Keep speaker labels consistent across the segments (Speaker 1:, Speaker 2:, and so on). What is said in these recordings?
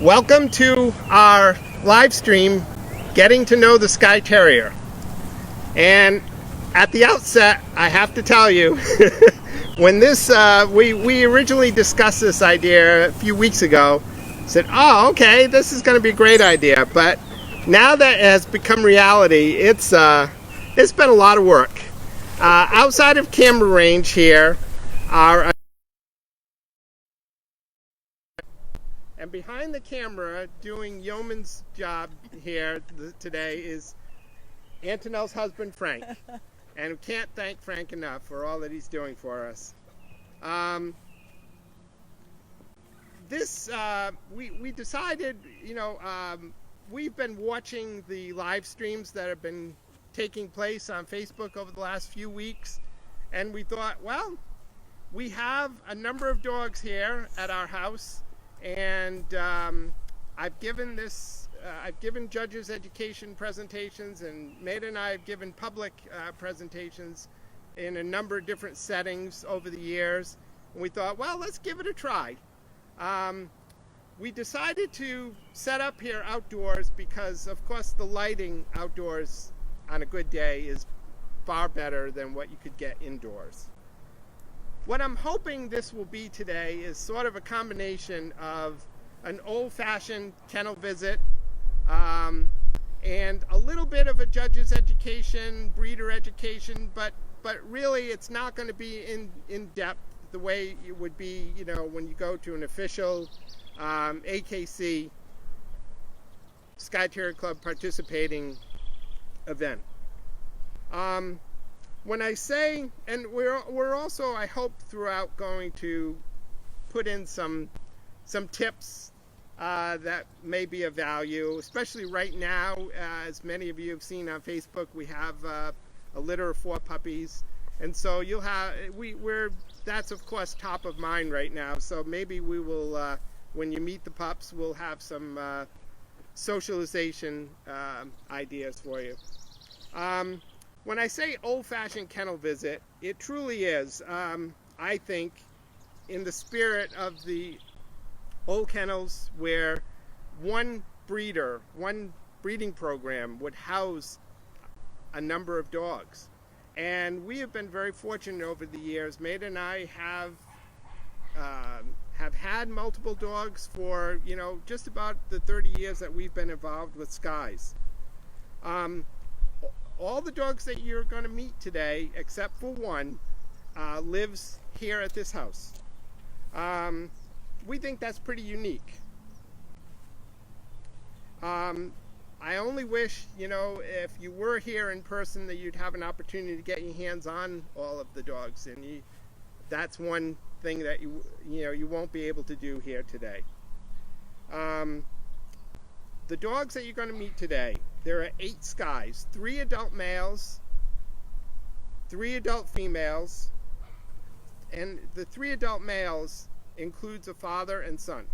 Speaker 1: Welcome to our live stream, Getting to Know the Skye Terrier. And at the outset, I have to tell you, when this, we originally discussed this idea a few weeks ago, said, oh, okay, this is going to be a great idea. But now that it has become reality, it's been a lot of work. Outside of camera range here are and behind the camera, doing yeoman's job here today, is Antonelle's husband, Frank. And we can't thank Frank enough for all that he's doing for us. We decided, we've been watching the live streams that have been taking place on Facebook over the last few weeks. And we thought, well, we have a number of dogs here at our house. And I've given judges education presentations, and Maida and I have given public presentations in a number of different settings over the years. And we thought, well, let's give it a try. We decided to set up here outdoors because, of course, the lighting outdoors on a good day is far better than what you could get indoors. What I'm hoping this will be today is sort of a combination of an old-fashioned kennel visit and a little bit of a judge's education, breeder education, but really it's not going to be in depth the way it would be, when you go to an official AKC Skye Terrier Club participating event. When I say, and we're also, I hope, throughout going to put in some tips that may be of value, especially right now, as many of you have seen on Facebook, we have a litter of 4 puppies, and so you'll have, that's of course top of mind right now. So maybe we will, when you meet the pups, we'll have some socialization ideas for you. When I say old-fashioned kennel visit, it truly is, I think, in the spirit of the old kennels where one breeding program would house a number of dogs. And we have been very fortunate over the years. Maida and I have had multiple dogs for, just about the 30 years that we've been involved with Skyes. All the dogs that you're going to meet today, except for one, lives here at this house. We think that's pretty unique. I only wish, if you were here in person, that you'd have an opportunity to get your hands on all of the dogs, and that's one thing that you won't be able to do here today. The dogs that you're going to meet today, there are 8 Skyes, 3 adult males, 3 adult females, and the 3 adult males includes a father and son.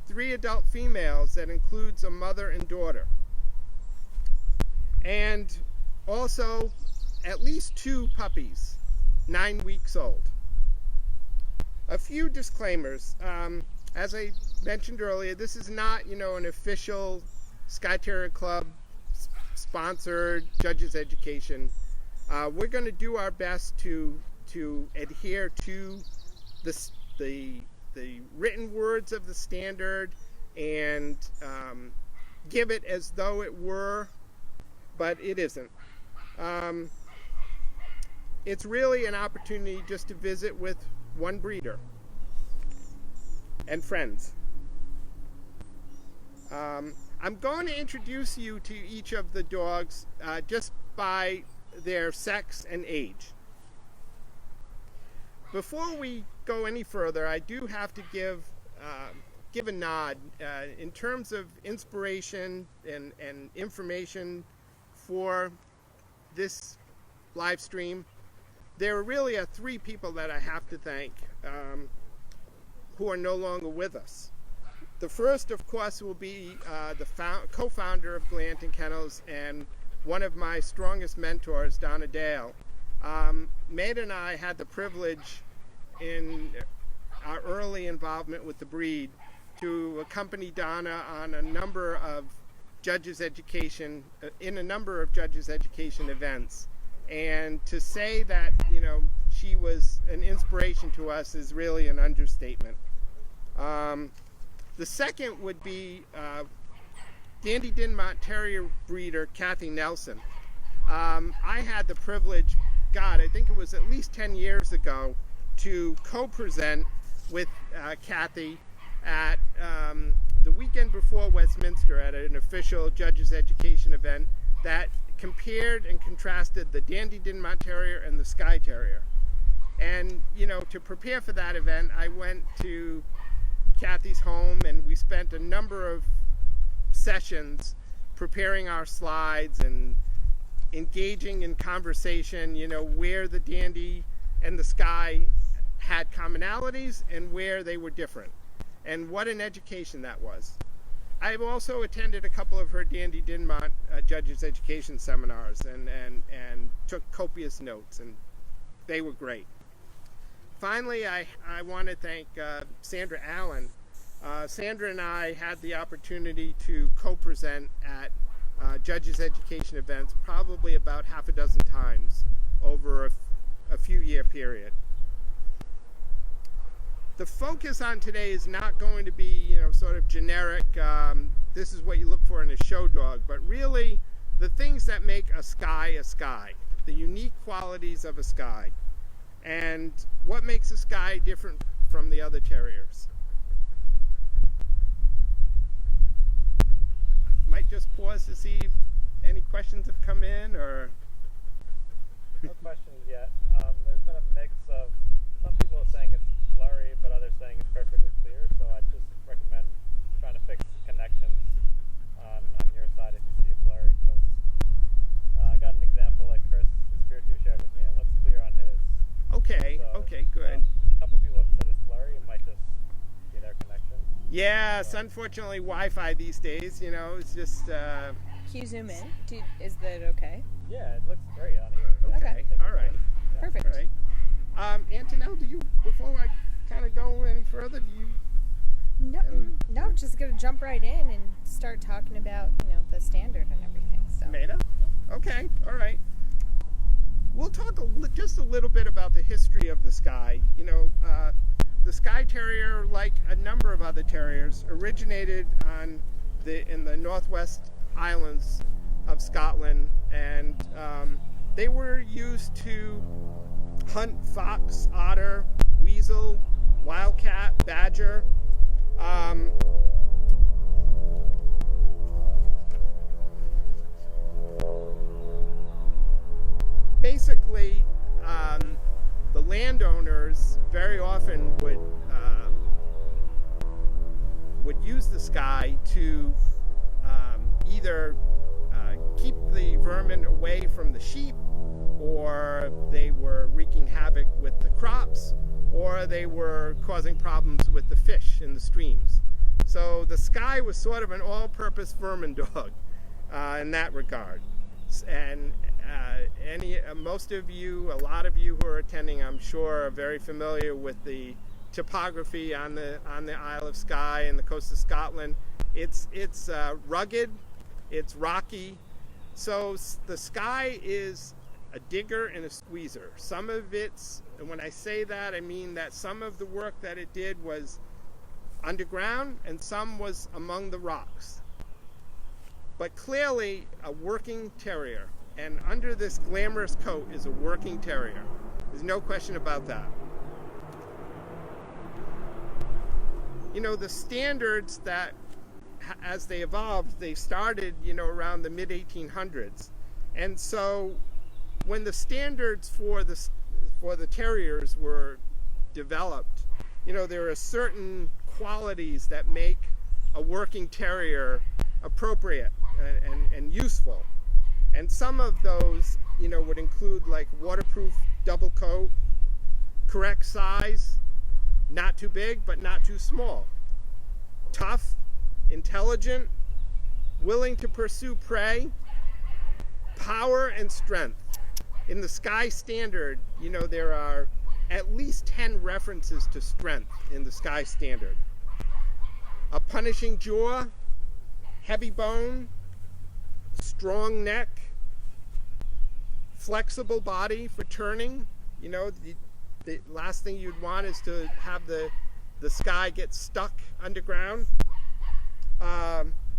Speaker 1: 3 adult females, that includes a mother and daughter. And also at least 2 puppies, 9 weeks old. A few disclaimers. As I mentioned earlier, this is not, an official Skye Terrier Club sponsored judge's education. We're going to do our best to adhere to the written words of the standard and give it as though it were, but it isn't. It's really an opportunity just to visit with one breeder and friends. I'm going to introduce you to each of the dogs just by their sex and age. Before we go any further, I do have to give a nod in terms of inspiration and information for this live stream. There really are 3 people that I have to thank who are no longer with us. The first, of course, will be the co-founder of Gaiting Kennels and one of my strongest mentors, Donna Dale. Maida and I had the privilege in our early involvement with the breed to accompany Donna on a number of judges education, in a number of judges education events. And to say that, you know, she was an inspiration to us is really an understatement. The second would be Dandy Dinmont Terrier breeder Kathy Nelson. I had the privilege, God, I think it was at least 10 years ago, to co-present with Kathy at the weekend before Westminster at an official judges education event that compared and contrasted the Dandy Dinmont Terrier and the Skye Terrier. And, you know, to prepare for that event, I went to Kathy's home and we spent a number of sessions preparing our slides and engaging in conversation, you know, where the Dandy and the Skye had commonalities and where they were different. And what an education that was. I've also attended a couple of her Dandy Dinmont judges education seminars and took copious notes, and they were great. Finally, I want to thank Sandra Allen. Sandra and I had the opportunity to co-present at judges education events probably about half a dozen times over a few year period. The focus on today is not going to be, you know, sort of generic, this is what you look for in a show dog, but really the things that make a Skye, the unique qualities of a Skye, and what makes a Skye different from the other terriers. Might just pause to see if any questions have come in, or...
Speaker 2: No questions yet. There's been a mix of, some people are saying it's blurry, but others saying it's perfectly clear, so I just recommend trying to fix connections on your side if you see it blurry, because I got an example like Chris Spiritu shared with me, and it looks clear on his.
Speaker 1: Okay, so, okay, good.
Speaker 2: A couple people have said it's blurry, it might just be their connection.
Speaker 1: Yes, unfortunately Wi-Fi these days, you know, it's just...
Speaker 3: Can you zoom in? Is that okay?
Speaker 2: Yeah, it looks great on here.
Speaker 1: Okay, all right.
Speaker 3: Yeah. Perfect.
Speaker 1: All right. Antonelle, do you, before I kind of go any further, do you...
Speaker 3: No, just gonna jump right in and start talking about, you know, the standard and everything. So.
Speaker 1: Meta? Okay, all right. We'll talk just a little bit about the history of the Skye. You know, the Skye Terrier, like a number of other terriers, originated in the Northwest Highlands of Scotland, and they were used to hunt fox, otter, weasel, wildcat, badger. Basically, the landowners very often would use the Skye to either keep the vermin away from the sheep, or they were wreaking havoc with the crops, or they were causing problems with the fish in the streams. So the Skye was sort of an all-purpose vermin dog in that regard. And most of you, a lot of you who are attending, I'm sure, are very familiar with the topography on the Isle of Skye and the coast of Scotland. It's rugged, it's rocky. So the Skye is a digger and a squeezer. Some of it's, and when I say that, I mean that some of the work that it did was underground and some was among the rocks. But clearly a working terrier, and under this glamorous coat is a working terrier. There's no question about that. You know, the standards that, as they evolved, they started, you know, around the mid-1800s. And so when the standards for the terriers were developed, you know, there are certain qualities that make a working terrier appropriate and useful. And some of those, you know, would include like waterproof double coat, correct size, not too big but not too small, tough, intelligent, willing to pursue prey, power and strength. In the Skye standard, you know, there are at least 10 references to strength in the Skye standard. a punishing jaw, heavy bone, strong neck, flexible body for turning. You know, the last thing you'd want is to have the Skye get stuck underground.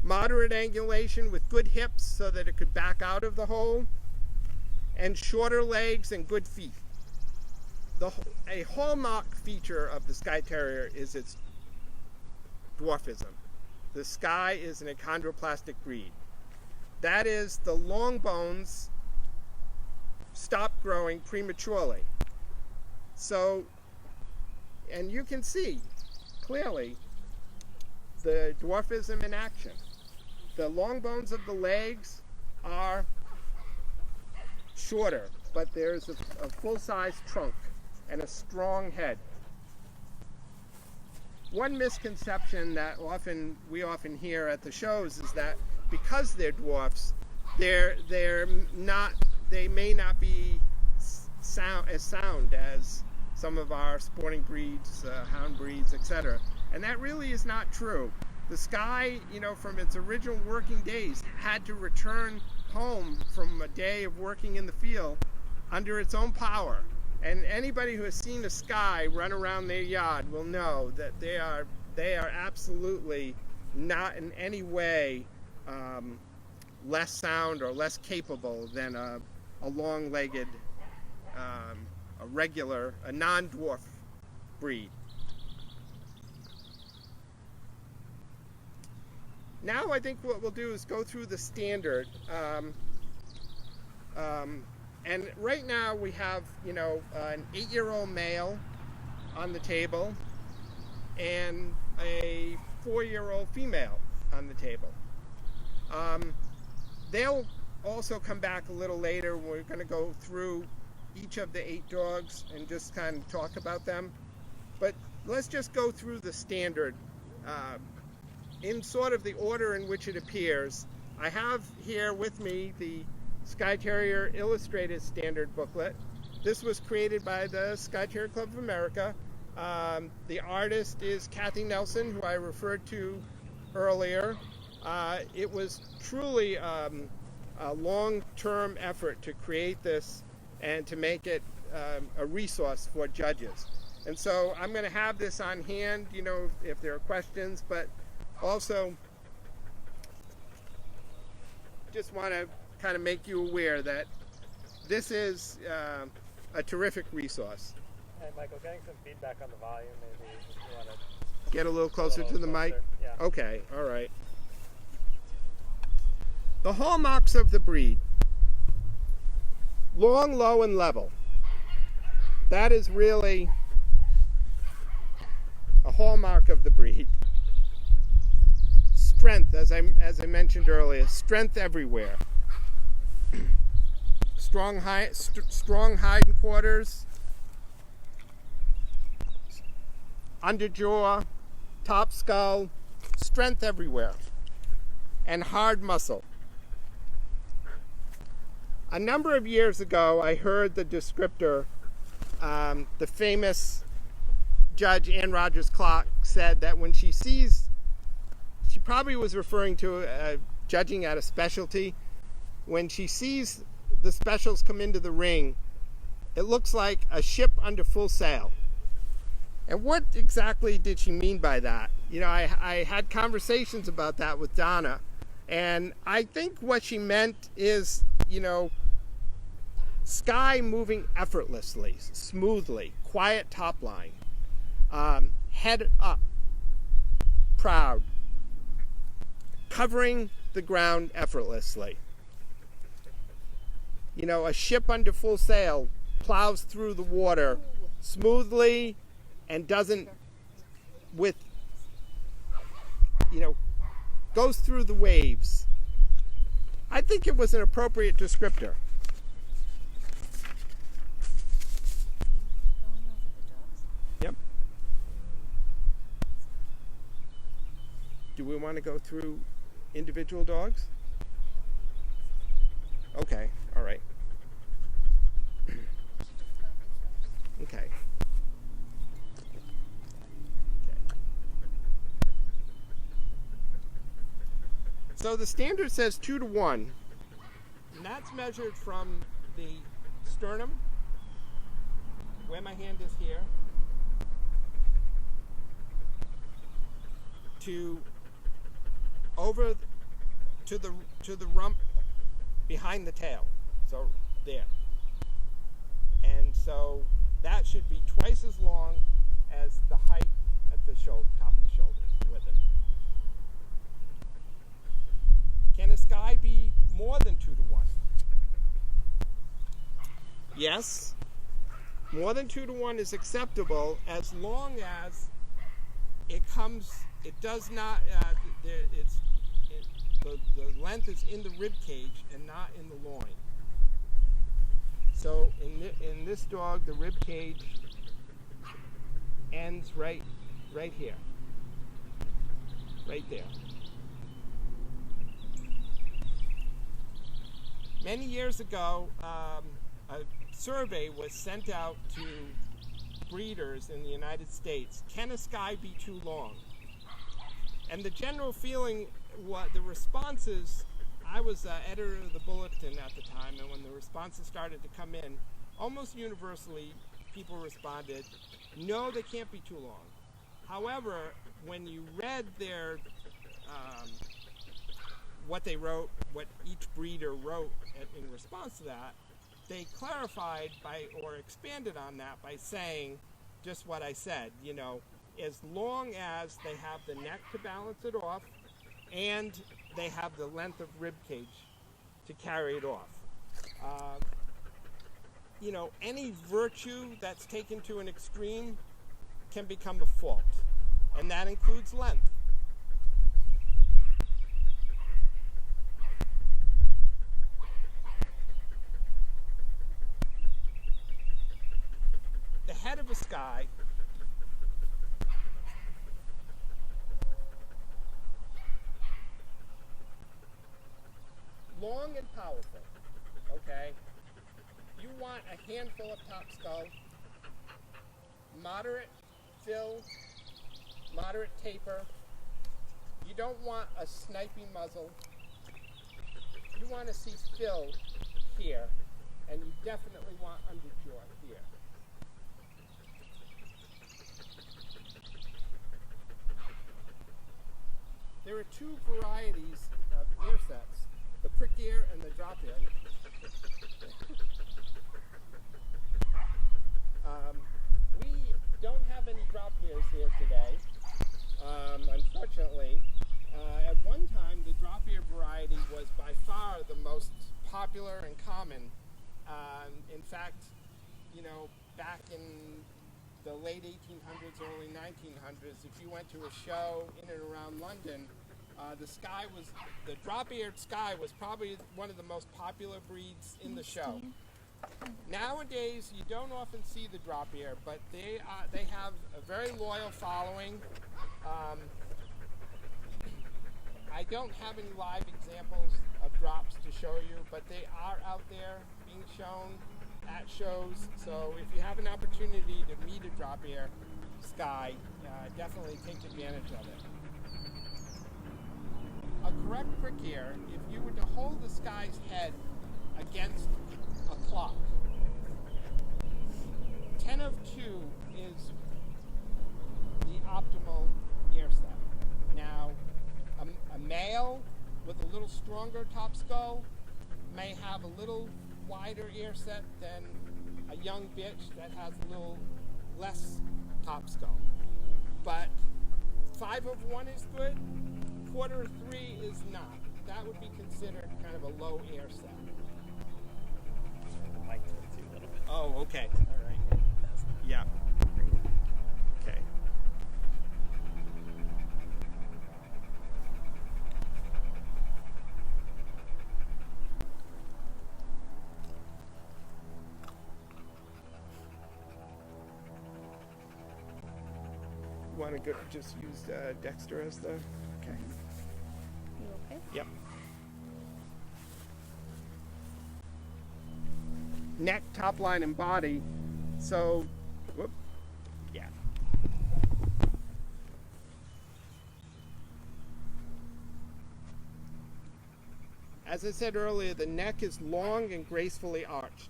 Speaker 1: Moderate angulation with good hips so that it could back out of the hole, and shorter legs and good feet. A hallmark feature of the Skye Terrier is its dwarfism. The Skye is an achondroplastic breed. That is, the long bones stop growing prematurely. So, and you can see clearly the dwarfism in action. The long bones of the legs are shorter, but there's a full-size trunk and a strong head. One misconception that we often hear at the shows is that because they're dwarfs, they may not be as sound as some of our sporting breeds, hound breeds, etc. And that really is not true. The Skye, you know, from its original working days, had to return home from a day of working in the field under its own power. And anybody who has seen a Skye run around their yard will know that they are absolutely not in any way less sound or less capable than a long-legged, a non-dwarf breed. Now I think what we'll do is go through the standard. And right now we have, you know, an 8-year-old male on the table and a 4-year-old female on the table. They'll also come back a little later. We're going to go through each of the 8 dogs and just kind of talk about them. But let's just go through the standard in sort of the order in which it appears. I have here with me the Skye Terrier Illustrated Standard booklet. This was created by the Skye Terrier Club of America. The artist is Kathy Nelson, who I referred to earlier. It was truly a long-term effort to create this and to make it a resource for judges. And so I'm going to have this on hand, you know, if there are questions, but also just want to kind of make you aware that this is a terrific resource.
Speaker 2: Hey Michael, getting some feedback on the volume, maybe if you want to
Speaker 1: get a little closer to the mic.
Speaker 2: Yeah.
Speaker 1: Okay, all right. The hallmarks of the breed: long, low, and level. That is really a hallmark of the breed. Strength, as I mentioned earlier, strength everywhere. Strong hindquarters, underjaw, top skull, strength everywhere, and hard muscle. A number of years ago, I heard the descriptor, the famous Judge Ann Rogers Clark said that when she sees, she probably was referring to judging at a specialty, when she sees the specials come into the ring, it looks like a ship under full sail. And what exactly did she mean by that? You know, I had conversations about that with Donna, and I think what she meant is, you know, Skye moving effortlessly, smoothly, quiet top line, head up, proud, covering the ground effortlessly. You know, a ship under full sail plows through the water smoothly and doesn't, with, you know, goes through the waves. I think it was an appropriate descriptor. Yep. Do we want to go through individual dogs? Okay, all right. Okay. So the standard says 2 to 1, and that's measured from the sternum, where my hand is here, to over to the rump behind the tail. So there. And so that should be twice as long as the height at the top of the shoulders with it. Can a Skye be more than 2 to 1? Yes. More than 2 to 1 is acceptable as long as it does not, the length is in the rib cage and not in the loin. So in this dog, the rib cage ends right here, right there. Many years ago, a survey was sent out to breeders in the United States. Can a Skye be too long? And the general feeling, the responses, I was editor of the Bulletin at the time, and when the responses started to come in, almost universally people responded, no, they can't be too long. However, when you read their what they wrote, what each breeder wrote in response to that, they clarified or expanded on that by saying just what I said, as long as they have the neck to balance it off and they have the length of rib cage to carry it off. Any virtue that's taken to an extreme can become a fault, and that includes length. The head of a Skye long and powerful, okay? You want a handful of top skull, moderate fill, moderate taper. You don't want a sniping muzzle. You want to see fill here, and you definitely want underjaw here. There are 2 varieties of ear sets, the prick ear and the drop ear. We don't have any drop ears here today, unfortunately. At one time, the drop ear variety was by far the most popular and common. In fact, back in the late 1800s, early 1900s, if you went to a show in and around London, the drop-eared Skye was probably one of the most popular breeds in the show. Nowadays, you don't often see the drop-ear, but they have a very loyal following. I don't have any live examples of drops to show you, but they are out there being shown at shows. So if you have an opportunity to meet a drop-ear Skye, definitely take advantage of it. A correct prick ear, if you were to hold the Skye's head against a clock, 10 of 2 is the optimal ear set. Now, a male with a little stronger top skull may have a little wider ear set than a young bitch that has a little less top skull. But 5 of 1 is good, 1/4 of 3 is not. That would be considered kind of a low ear set.
Speaker 2: The mic towards you a little bit.
Speaker 1: Oh, okay. All right. Yeah. Okay. Want to just use Dexter as the... Okay.
Speaker 3: You okay?
Speaker 1: Yep. Neck, top line, and body. So, whoop, yeah. as I said earlier, the neck is long and gracefully arched.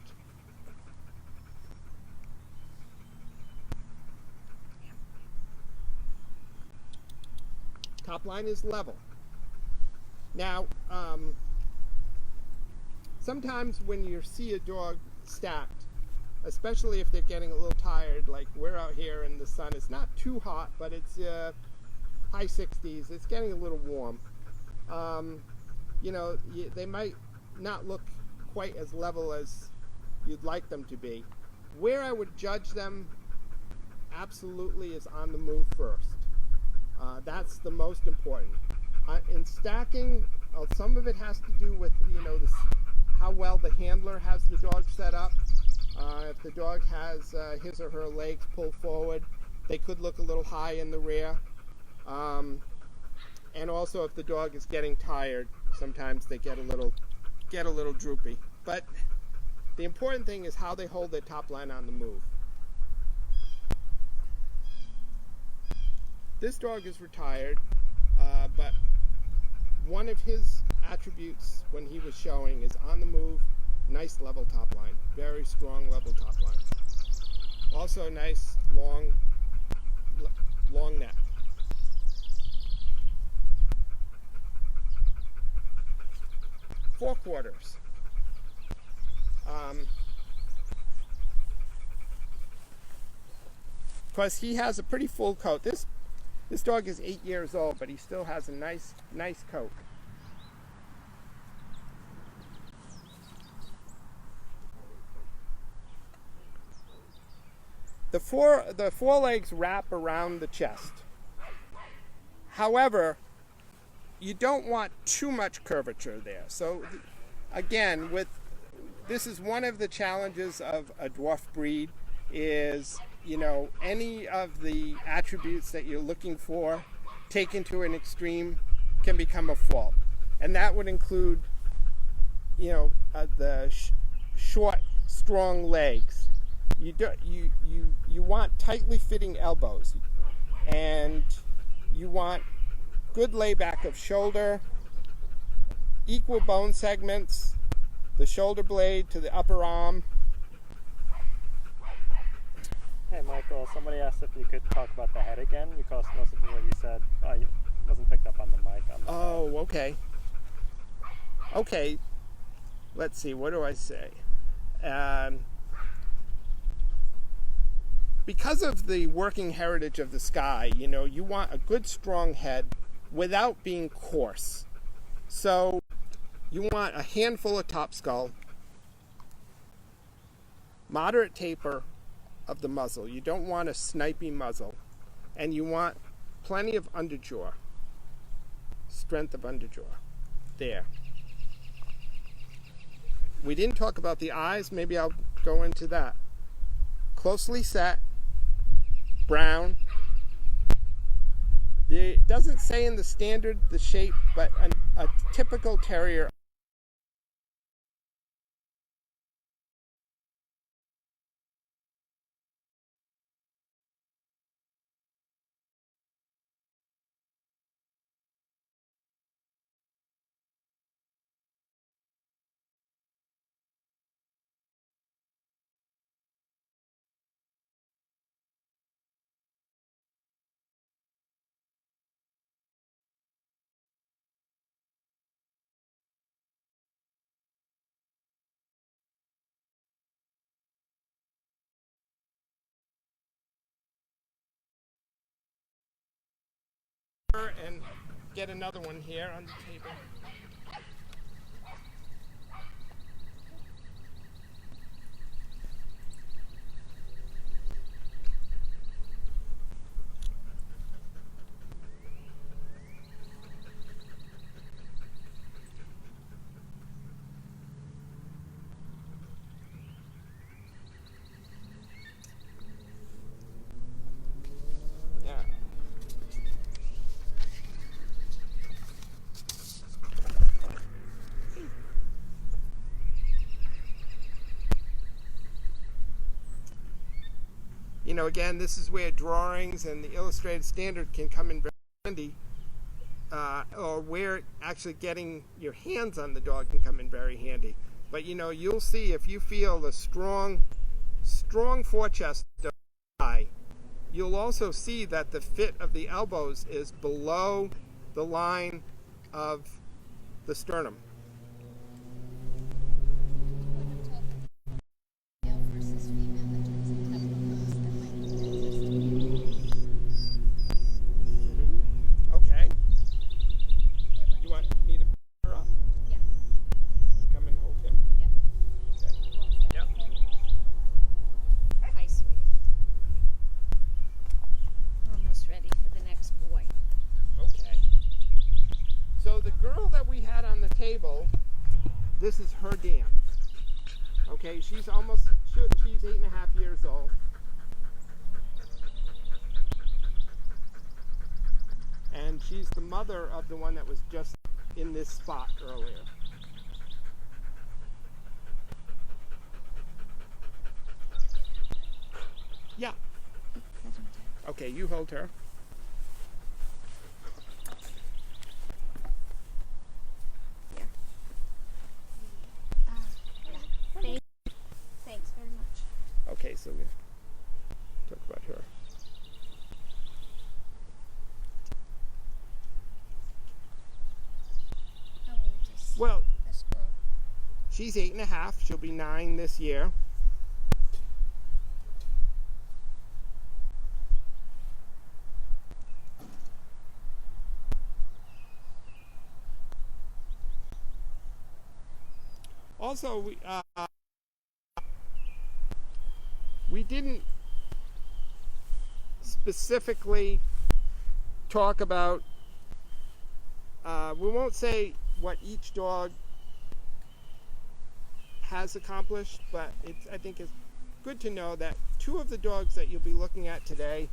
Speaker 1: Top line is level. Now, sometimes when you see a dog stacked, especially if they're getting a little tired, like we're out here and the sun is not too hot, but it's high 60s, it's getting a little warm. You know, they might not look quite as level as you'd like them to be. Where I would judge them absolutely is on the move first. That's the most important. In stacking, some of it has to do with, you know, how well the handler has the dog set up. If the dog has his or her legs pulled forward, they could look a little high in the rear. And also if the dog is getting tired, sometimes they get a little droopy. But the important thing is how they hold their top line on the move. This dog is retired, but one of his attributes when he was showing is on the move, nice level top line, very strong level top line. Also nice long neck. Forequarters. Because he has a pretty full coat. This dog is 8 years old, but he still has a nice coat. The forelegs wrap around the chest. However, you don't want too much curvature there. So again, this is one of the challenges of a dwarf breed is, you know, any of the attributes that you're looking for taken to an extreme can become a fault. And that would include, you know, the short, strong legs. You want tightly fitting elbows, and you want good layback of shoulder, equal bone segments, the shoulder blade to the upper arm.
Speaker 2: Hey Michael, somebody asked if you could talk about the head again, because most of what you said wasn't picked up on the mic.
Speaker 1: Oh, okay. Okay, let's see, what do I say? Because of the working heritage of the Skye, you know, you want a good strong head without being coarse. So you want a handful of top skull, moderate taper of the muzzle. You don't want a snipey muzzle. And you want plenty of underjaw, strength of underjaw. There. We didn't talk about the eyes. Maybe I'll go into that. Closely set, brown. It doesn't say in the standard the shape, but a typical terrier. And get another one here on the table. You know, again, this is where drawings and the illustrated standard can come in very handy. or where actually getting your hands on the dog can come in very handy. But you'll see if you feel the strong forechest of Skye, you'll also see that the fit of the elbows is below the line of the sternum.
Speaker 3: Male versus female in terms of type of looks that might be
Speaker 1: Okay. You want me to put her up?
Speaker 3: Yeah.
Speaker 1: Come and hold him.
Speaker 3: Yep.
Speaker 1: Okay. Yep.
Speaker 3: Hi, sweetie. Almost ready for the next boy.
Speaker 1: Okay. So the girl that we had on the table, this is her dam. Okay, she's 8.5 years old. And she's the mother of the one that was just in this spot earlier. Yeah. Okay, you hold her.
Speaker 3: Thanks very much.
Speaker 1: Okay, so we talk about her.
Speaker 3: How old is
Speaker 1: Well,
Speaker 3: this girl?
Speaker 1: she's 8.5. She'll be 9 this year. Also, we didn't specifically talk about, we won't say what each dog has accomplished, but I think it's good to know that 2 of the dogs that you'll be looking at today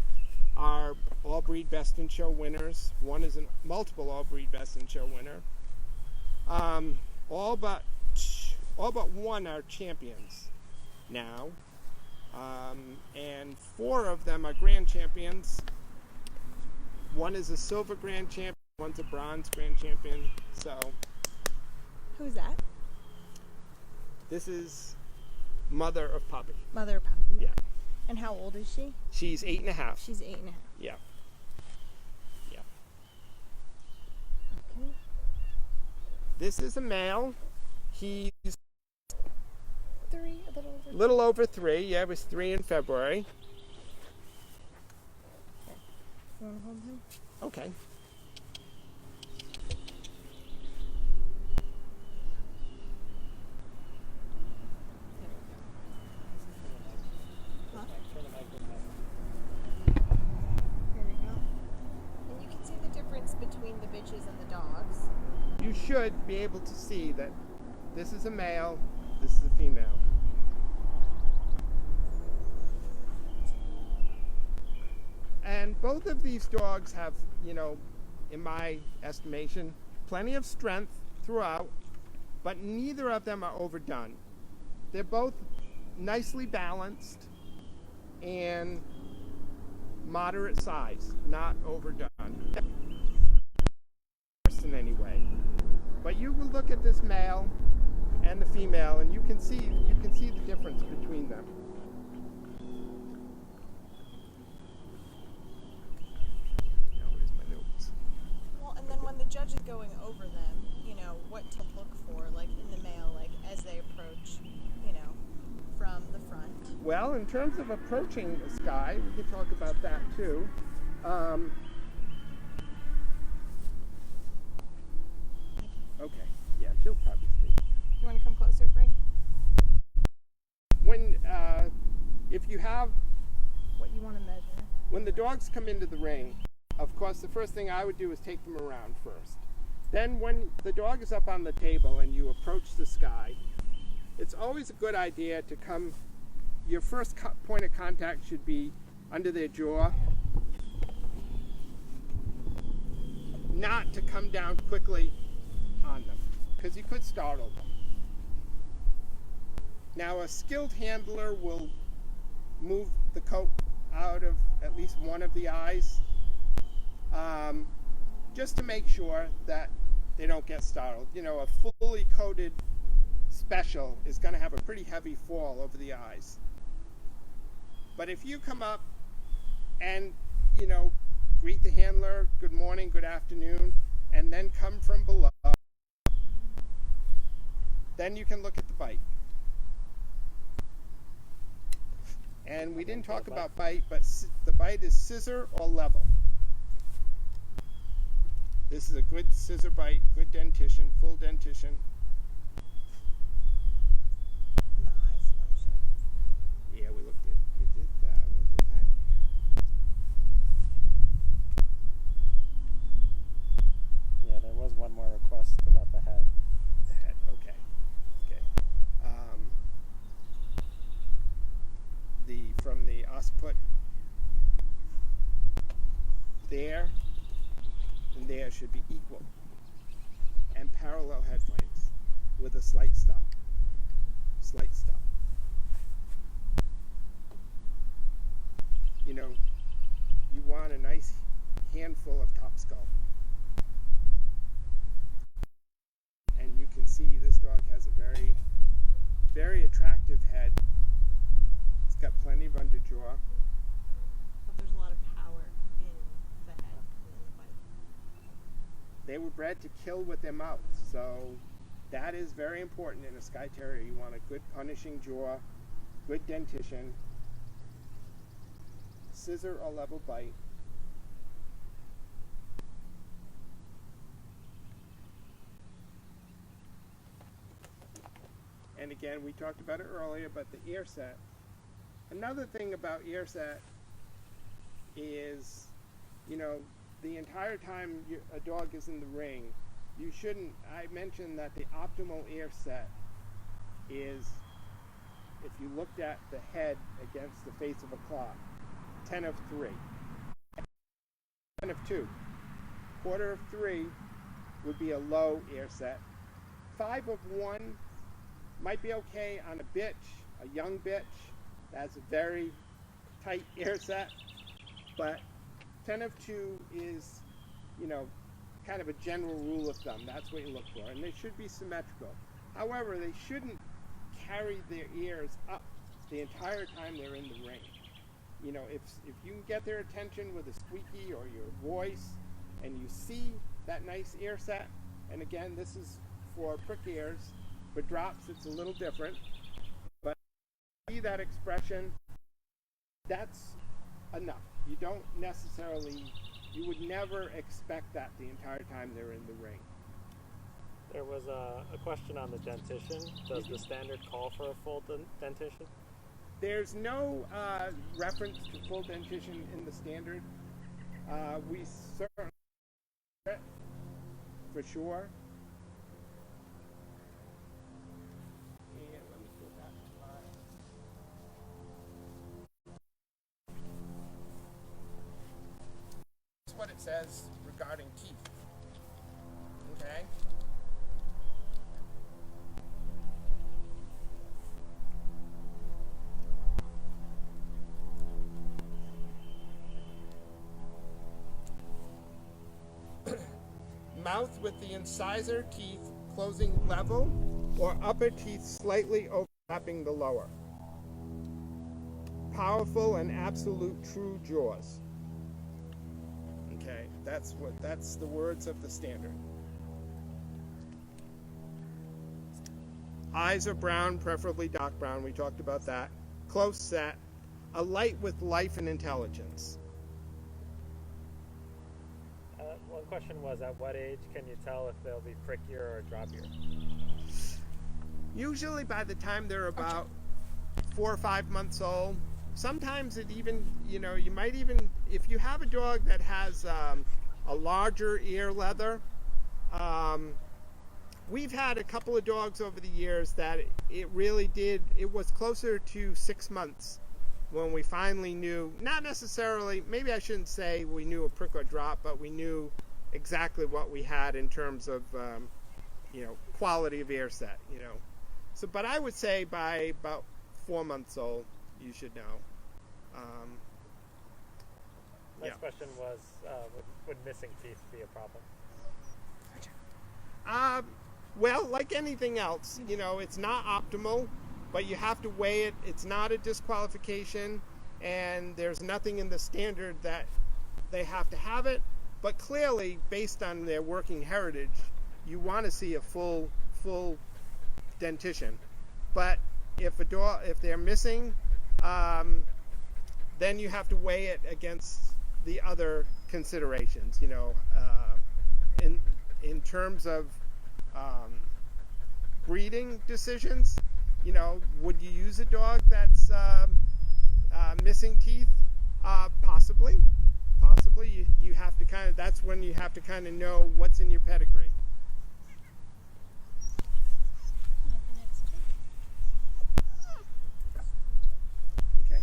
Speaker 1: are all breed best in show winners. One is a multiple all breed best in show winner. All but one are champions now. And 4 of them are grand champions. One is a silver grand champion, one's a bronze grand champion. So
Speaker 3: Who's that?
Speaker 1: this is mother of Poppy.
Speaker 3: Mother Puppy.
Speaker 1: Yeah.
Speaker 3: And how old is she?
Speaker 1: She's 8.5.
Speaker 3: She's 8.5.
Speaker 1: Yeah. Yeah.
Speaker 3: Okay.
Speaker 1: This is a male. He's
Speaker 3: 3, a little over.
Speaker 1: little over 3. Yeah, it was 3 in February.
Speaker 3: You want to hold him?
Speaker 1: Okay.
Speaker 3: Here we go. And you can see the difference between the bitches and the dogs.
Speaker 1: You should be able to see that this is a male, this is a female. And both of these dogs have, in my estimation, plenty of strength throughout, but neither of them are overdone. They're both nicely balanced and moderate size, not overdone in any way. But you will look at this male and the female, and you can see the difference between them. Now, where's my notes?
Speaker 3: Well, and then when the judge is going over them, what to look for, like in the male, like as they approach, from the front.
Speaker 1: Well, in terms of approaching Skye, we can talk about that too. Okay, yeah, she'll probably stay.
Speaker 3: You want to come closer, Brink?
Speaker 1: When, if you have,
Speaker 3: What you want to measure?
Speaker 1: when the dogs come into the ring, of course, the first thing I would do is take them around first. Then when the dog is up on the table and you approach the Skye, it's always a good idea to come, your first point of contact should be under their jaw. Not to come down quickly on them, because you could startle them. Now a skilled handler will move the coat out of at least one of the eyes. just to make sure that they don't get startled. You know, a fully coated special is going to have a pretty heavy fall over the eyes. But if you come up and, you know, greet the handler, good morning, good afternoon, and then come from below, then you can look at the bite. And we didn't talk about bite, but the bite is scissor or level. This is a good scissor bite, good dentition, full dentition.
Speaker 3: In the eyes, you want to show.
Speaker 1: Yeah, we did that. We'll do that again.
Speaker 2: Yeah, there was one more request about the head.
Speaker 1: The head, okay. From the occiput there and there should be equal and parallel head flanks with a slight stop. Slight stop. You know, you want a nice handful of top skull. And you can see this dog has a very, very attractive head. It's got plenty of underjaw.
Speaker 3: But there's a lot of power in the head and in the bite.
Speaker 1: They were bred to kill with their mouths, so that is very important in a Skye Terrier. You want a good punishing jaw, good dentition, scissor or level bite. And again, we talked about it earlier, but the ear set. Another thing about ear set is, you know, the entire time a dog is in the ring, you shouldn't, I mentioned that the optimal ear set is, if you looked at the head against the face of a clock, 10 of 3. 10 of 2. Quarter of 3 would be a low ear set. 5 of 1 might be okay on a bitch, a young bitch. That's a very tight ear set, but 10 of 2 is, you know, kind of a general rule of thumb. That's what you look for, and they should be symmetrical. However, they shouldn't carry their ears up the entire time they're in the ring. You know, if you can get their attention with a squeaky or your voice, and you see that nice ear set, and again, this is for prick ears. For drops, it's a little different, but see that expression, that's enough. You don't necessarily, you would never expect that the entire time they're in the ring.
Speaker 2: There was a question on the dentition. Does the standard call for a full dentition?
Speaker 1: There's no reference to full dentition in the standard. We certainly for sure. What it says regarding teeth. Okay? Mouth with the incisor teeth closing level or upper teeth slightly overlapping the lower. Powerful and absolute true jaws. Okay, that's the words of the standard. Eyes are brown, preferably dark brown. We talked about that. Close set. A light with life and intelligence.
Speaker 2: One question was, at what age can you tell if they'll be prickier or droppier?
Speaker 1: Usually by the time they're about 4 or 5 months old. Sometimes it even, you know, you might even, if you have a dog that has a larger ear leather, we've had a couple of dogs over the years that it really did, it was closer to 6 months when we finally knew, not necessarily, maybe I shouldn't say we knew a prick or drop, but we knew exactly what we had in terms of, you know, quality of ear set, you know. So, but I would say by about 4 months old, you should know.
Speaker 2: Next question was, would missing teeth be a problem?
Speaker 1: Well, like anything else, you know, it's not optimal, but you have to weigh it. It's not a disqualification, and there's nothing in the standard that they have to have it. But clearly, based on their working heritage, you want to see a full dentition. But if they're missing, then you have to weigh it against the other considerations. You know, in terms of breeding decisions, you know, would you use a dog that's missing teeth? Possibly. You have to that's when you have to kind of know what's in your pedigree. Okay.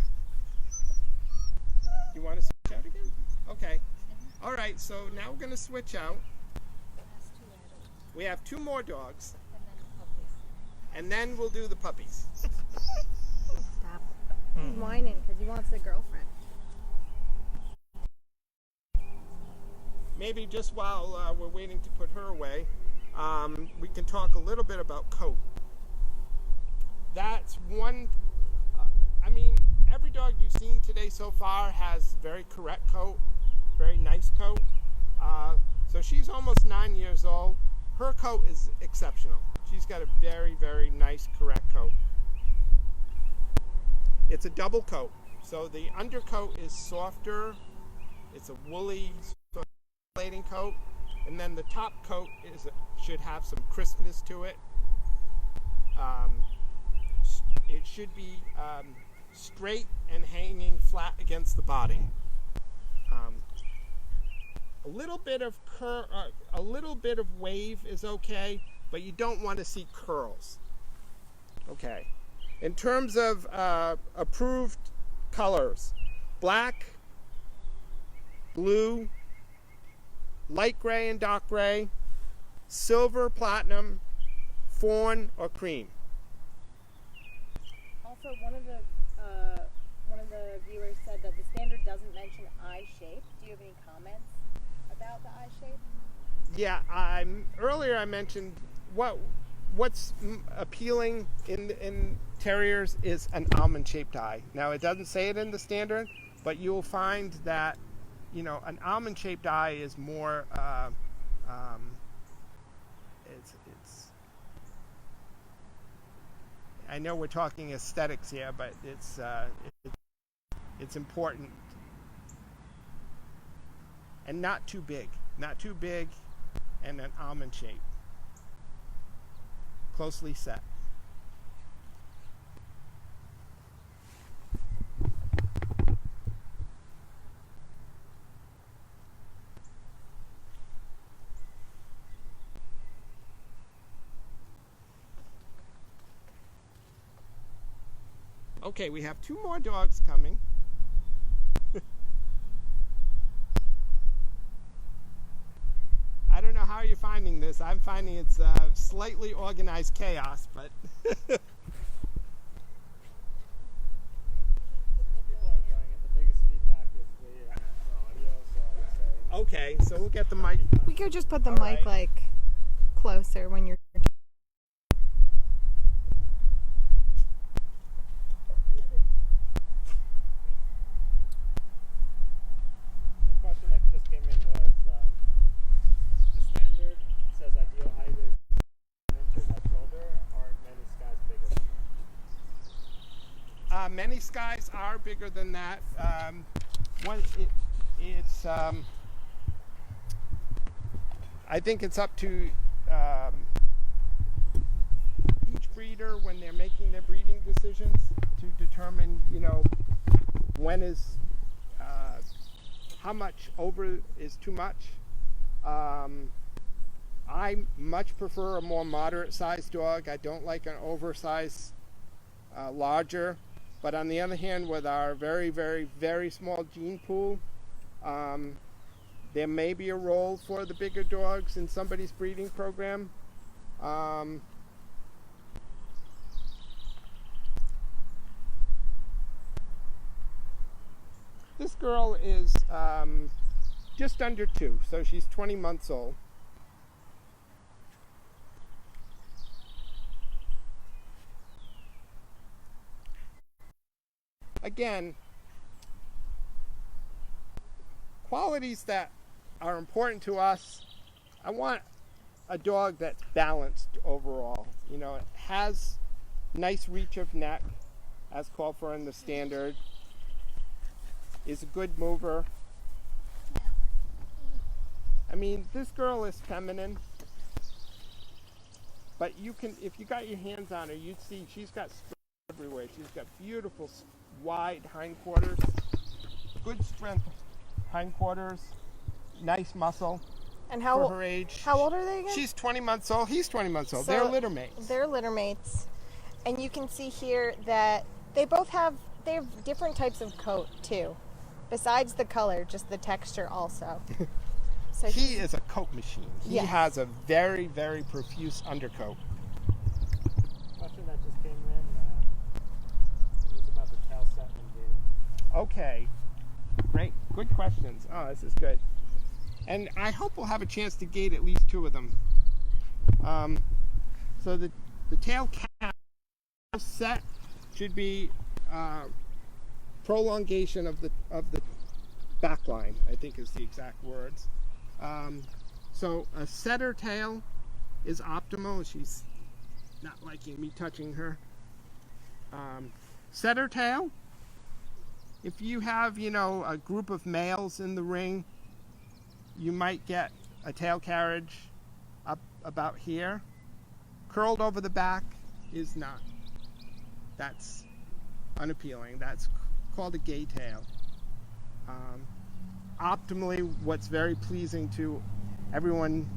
Speaker 1: You want to switch out again? Okay. All right, so now we're going to switch out. We have 2 more dogs. And then we'll do the puppies.
Speaker 4: Stop. He's whining because he wants a girlfriend.
Speaker 1: Maybe just while we're waiting to put her away, we can talk a little bit about coat. That's one, I mean, every dog you've seen today so far has very correct coat, very nice coat. So she's almost 9 years old. Her coat is exceptional. She's got a very, very nice, correct coat. It's a double coat. So the undercoat is softer. It's a woolly, insulating coat. And then the top coat should have some crispness to it. It should be straight and hanging flat against the body. A little bit of wave is okay, but you don't want to see curls. Okay. In terms of approved colors, black, blue, light gray and dark gray, silver, platinum, fawn, or cream.
Speaker 4: Also, one of the viewers said that the standard doesn't mention eye shape. Do you have any comments about the eye shape?
Speaker 1: Yeah, earlier I mentioned what's appealing in terriers is an almond-shaped eye. Now, it doesn't say it in the standard, but you'll find that, you know, an almond-shaped eye is more. I know we're talking aesthetics here, but it's important, and not too big, and an almond shape, closely set. Okay, we have 2 more dogs coming. I don't know how you're finding this. I'm finding it's slightly organized chaos, but
Speaker 2: People are enjoying it. The biggest feedback is the audio, so I would say.
Speaker 1: okay, so we'll get the mic.
Speaker 4: We could just put the
Speaker 1: All
Speaker 4: mic
Speaker 1: right.
Speaker 4: like closer when you're.
Speaker 2: The question that just came in was the standard says ideal height is 10 inches at shoulder. Aren't many Skies bigger than that?
Speaker 1: Many Skies are bigger than that. I think it's up to each breeder when they're making their breeding decisions to determine, you know, when is how much over is too much. I much prefer a more moderate sized dog. I don't like an oversized larger. But on the other hand, with our very, very, very small gene pool, there may be a role for the bigger dogs in somebody's breeding program. This girl is just under 2, so she's 20 months old. Again, qualities that are important to us. I want a dog that's balanced overall. You know, it has nice reach of neck, as called for in the standard, is a good mover. I mean, this girl is feminine, but you can, if you got your hands on her, you'd see she's got strength everywhere. She's got beautiful, wide hindquarters, good strength hindquarters, nice muscle.
Speaker 3: And
Speaker 1: for her age.
Speaker 3: How old are they again?
Speaker 1: She's 20 months old. He's 20 months old.
Speaker 3: So
Speaker 1: they're litter mates.
Speaker 3: They're litter mates. And you can see here that they have different types of coat too. Besides the color, just the texture also. So
Speaker 1: he is a coat machine. He
Speaker 3: Yes.
Speaker 1: has a very, very profuse undercoat.
Speaker 2: Question that just came in it was about the tail set and Gaiting.
Speaker 1: Okay. Great. Good questions. Oh, this is good. And I hope we'll have a chance to gate at least 2 of them. So the tail cap set should be prolongation of the back line, I think is the exact words. So a setter tail is optimal. She's not liking me touching her. Setter tail, if you have, you know, a group of males in the ring, you might get a tail carriage up about here. Curled over the back is not. That's unappealing. That's called a gay tail. Optimally, what's very pleasing to everyone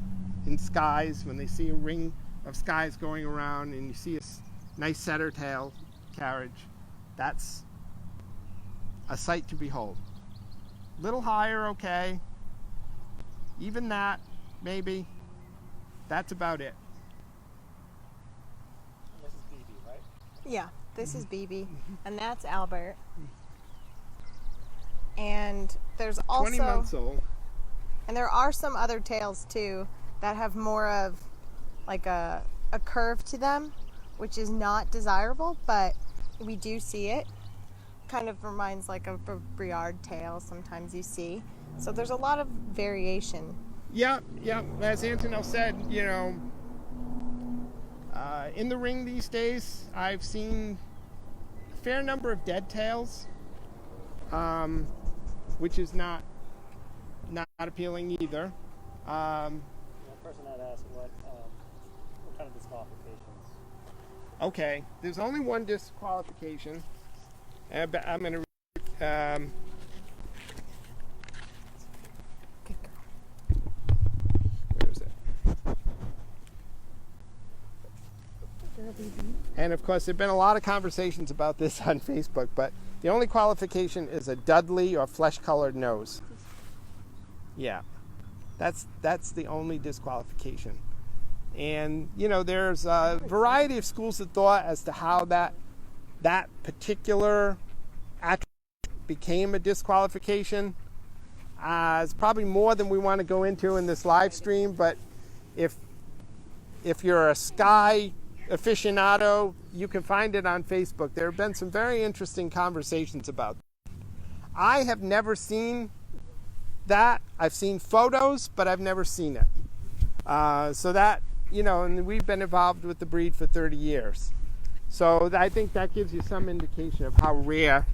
Speaker 1: in Skye's, when they see a ring of Skye's going around and you see a nice setter tail carriage, that's a sight to behold. Little higher, okay. Even that, maybe. That's about it.
Speaker 2: And this is BB, right?
Speaker 3: Yeah, this is BB, and that's Albert. And there's
Speaker 1: 20 months
Speaker 3: also,
Speaker 1: old.
Speaker 3: and there are some other tails too that have more of like a curve to them, which is not desirable, but we do see it. Kind of reminds like of a Briard tail sometimes you see. So there's a lot of variation.
Speaker 1: Yeah. As Antonell said, you know, in the ring these days, I've seen a fair number of dead tails, which is not appealing either.
Speaker 2: One person had asked what kind of disqualifications.
Speaker 1: Okay, there's only one disqualification. But I'm going to. Where is it? And of course, there have been a lot of conversations about this on Facebook, but the only qualification is a Dudley or flesh-colored nose. Yeah, that's the only disqualification. And you know, there's a variety of schools of thought as to how that particular attribute became a disqualification. It's probably more than we want to go into in this live stream, but if you're a Skye aficionado, you can find it on Facebook. There have been some very interesting conversations about that. I have never seen that. I've seen photos, but I've never seen it. So that, you know, and we've been involved with the breed for 30 years. So I think that gives you some indication of how rare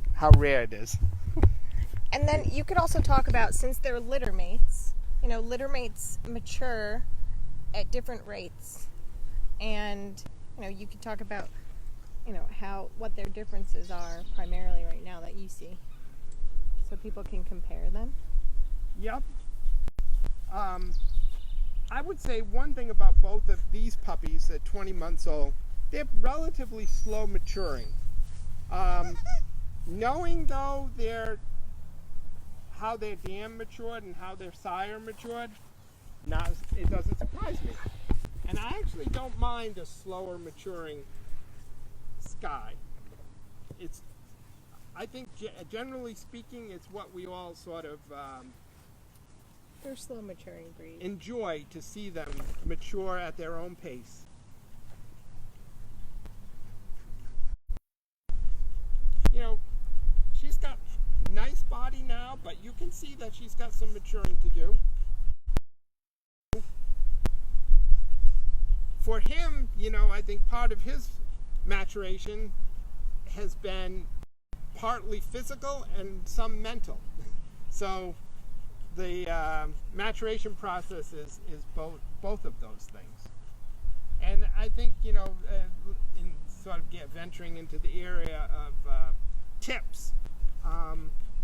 Speaker 1: it is.
Speaker 3: And then you could also talk about, since they're litter mates, you know, litter mates mature at different rates. And, you know, you could talk about, you know, what their differences are primarily right now that you see. So people can compare them.
Speaker 1: Yep. I would say one thing about both of these puppies at 20 months old, they're relatively slow maturing. Knowing though how their dam matured and how their sire matured, it doesn't surprise me. And I actually don't mind a slower maturing Skye. I think generally speaking, it's what we all sort of
Speaker 3: They're slow maturing breed.
Speaker 1: enjoy to see them mature at their own pace. You know, she's got nice body now, but you can see that she's got some maturing to do. For him, you know, I think part of his maturation has been partly physical and some mental. So the maturation process is both of those things. And I think, you know, in sort of venturing into the area of tips,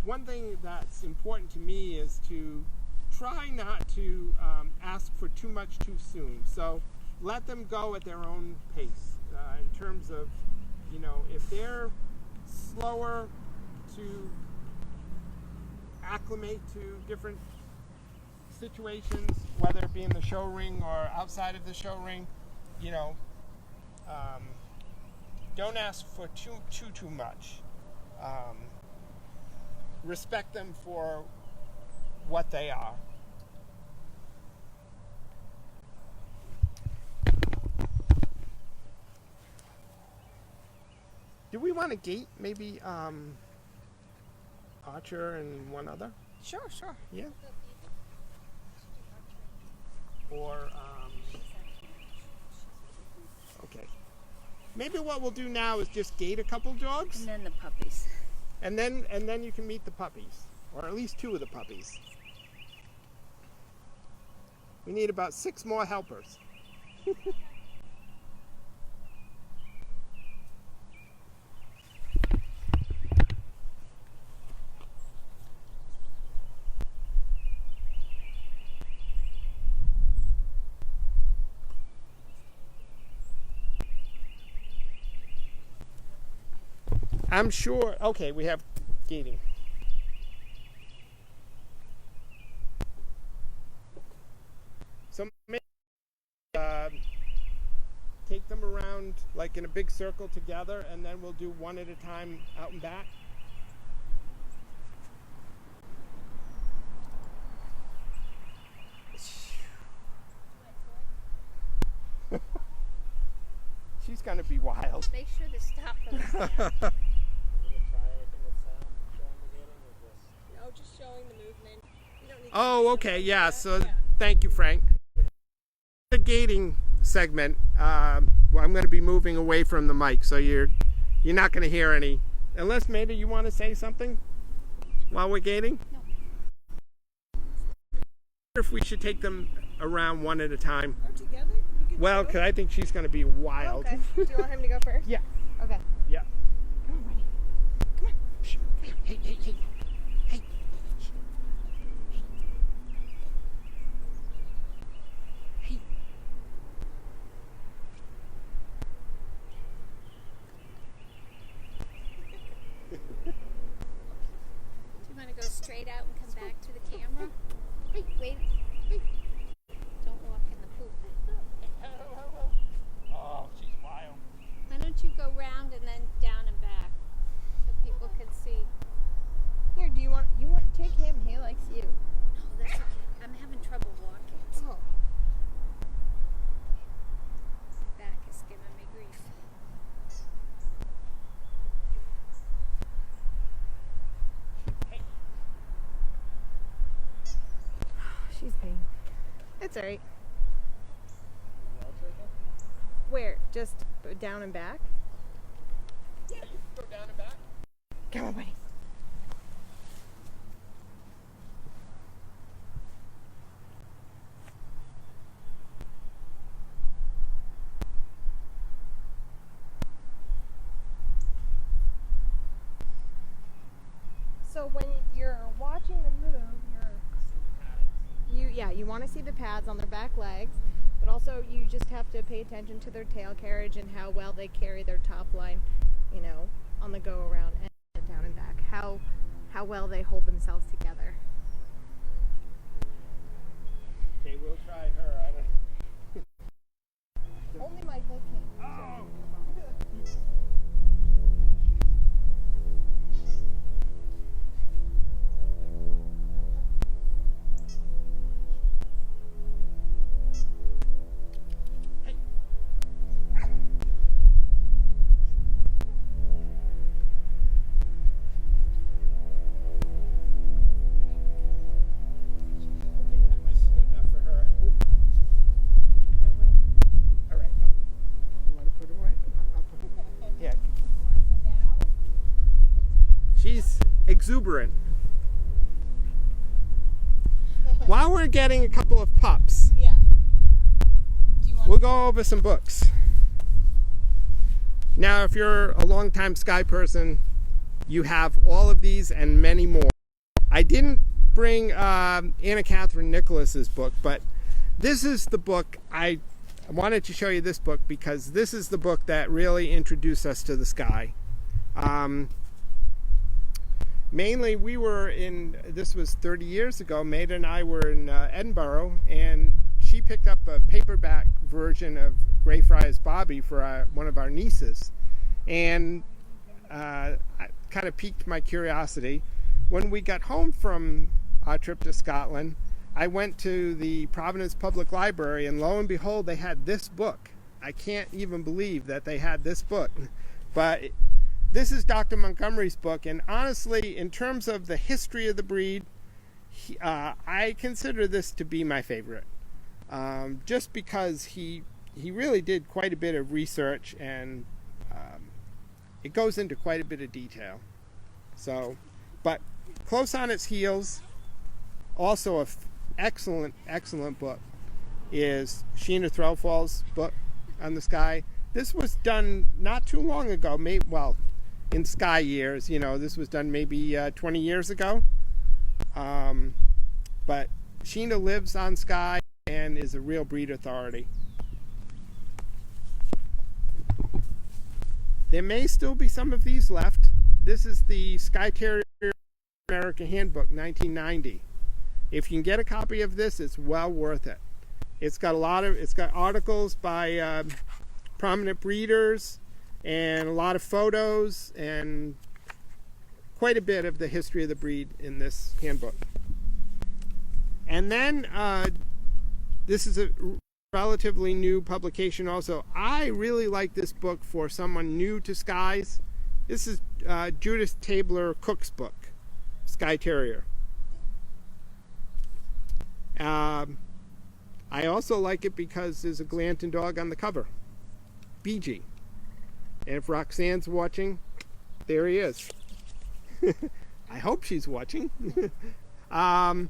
Speaker 1: one thing that's important to me is to try not to ask for too much too soon. So let them go at their own pace in terms of, you know, if they're slower to acclimate to different situations, whether it be in the show ring or outside of the show ring, you know, don't ask for too much. Respect them for what they are. Do we want to gate maybe Archer and one other?
Speaker 3: Sure.
Speaker 1: Yeah. Or okay. Maybe what we'll do now is just gate a couple dogs,
Speaker 4: And then the puppies.
Speaker 1: and then you can meet the puppies, or at least 2 of the puppies. We need about 6 more helpers. I'm sure. Okay, we have gating. So maybe take them around like in a big circle together, and then we'll do one at a time out and back. She's gonna be wild.
Speaker 4: Make sure to stop for the sound.
Speaker 2: Are you gonna try anything with sound during the gating, or just?
Speaker 3: No, just showing the movement. You don't need
Speaker 1: Oh, okay, yeah. So thank you, Frank. The gating segment. Well, I'm going to be moving away from the mic, so you're not going to hear any. Unless maybe you want to say something while we're gating.
Speaker 4: No.
Speaker 1: If we should take them around one at a time.
Speaker 3: Or together? You can
Speaker 1: Well,
Speaker 3: do
Speaker 1: because I think she's going to be wild.
Speaker 3: Okay. Do you want him to go first?
Speaker 1: Yeah.
Speaker 3: Okay.
Speaker 1: Yeah.
Speaker 3: Come on, Bunny. Come on.
Speaker 1: Shh. Hey. Hey.
Speaker 4: Do you want to go straight out and come back to the camera? Hey, wait. Don't walk in the poop.
Speaker 1: Oh, she's wild.
Speaker 4: Why don't you go round and then down and back so people can see?
Speaker 3: Here, do you want take him? He likes you.
Speaker 4: No, that's okay. I'm having trouble walking.
Speaker 3: Oh.
Speaker 4: My back is giving me grief.
Speaker 3: She's being. It's alright.
Speaker 2: Yell to her?
Speaker 3: Where? Just down and back?
Speaker 1: Yeah, you can go down and back.
Speaker 3: Come on, Bunny. So when you're watching them move, you want to see the pads on their back legs, but also you just have to pay attention to their tail carriage and how well they carry their top line, you know, on the go around and down and back. How well they hold themselves together.
Speaker 1: Okay, we'll try her. I don't...
Speaker 3: Only Michael can.
Speaker 1: Oh! exuberant. While we're getting a couple of pups,
Speaker 3: Yeah. Do you want
Speaker 1: we'll go over some books. Now, if you're a longtime Skye person, you have all of these and many more. I didn't bring Anna Catherine Nicholas's book, but this is the book. I wanted to show you this book because this is the book that really introduced us to the Skye. Mainly, we were in, this was 30 years ago, Maida and I were in Edinburgh, and she picked up a paperback version of Greyfriars Bobby for one of our nieces. And it kind of piqued my curiosity. When we got home from our trip to Scotland, I went to the Providence Public Library, and lo and behold, they had this book. I can't even believe that they had this book. But this is Dr. Montgomery's book, and honestly, in terms of the history of the breed, I consider this to be my favorite. Just because he really did quite a bit of research, and it goes into quite a bit of detail. So, but close on its heels, also excellent book, is Sheena Threlfall's book on the Skye. This was done not too long ago, in Skye years, this was done maybe 20 years ago. But Sheena lives on Skye and is a real breed authority. There may still be some of these left. This is the Skye Terrier American Handbook, 1990. If you can get a copy of this, it's well worth it. It's got articles by prominent breeders and a lot of photos and quite a bit of the history of the breed in this handbook. And then this is a relatively new publication also. I really like this book for someone new to Skyes. This is Judith Tabler Cook's book, Skye Terrier. I also like it because there's a Glanton dog on the cover, BG. And if Roxanne's watching, there he is. I hope she's watching. I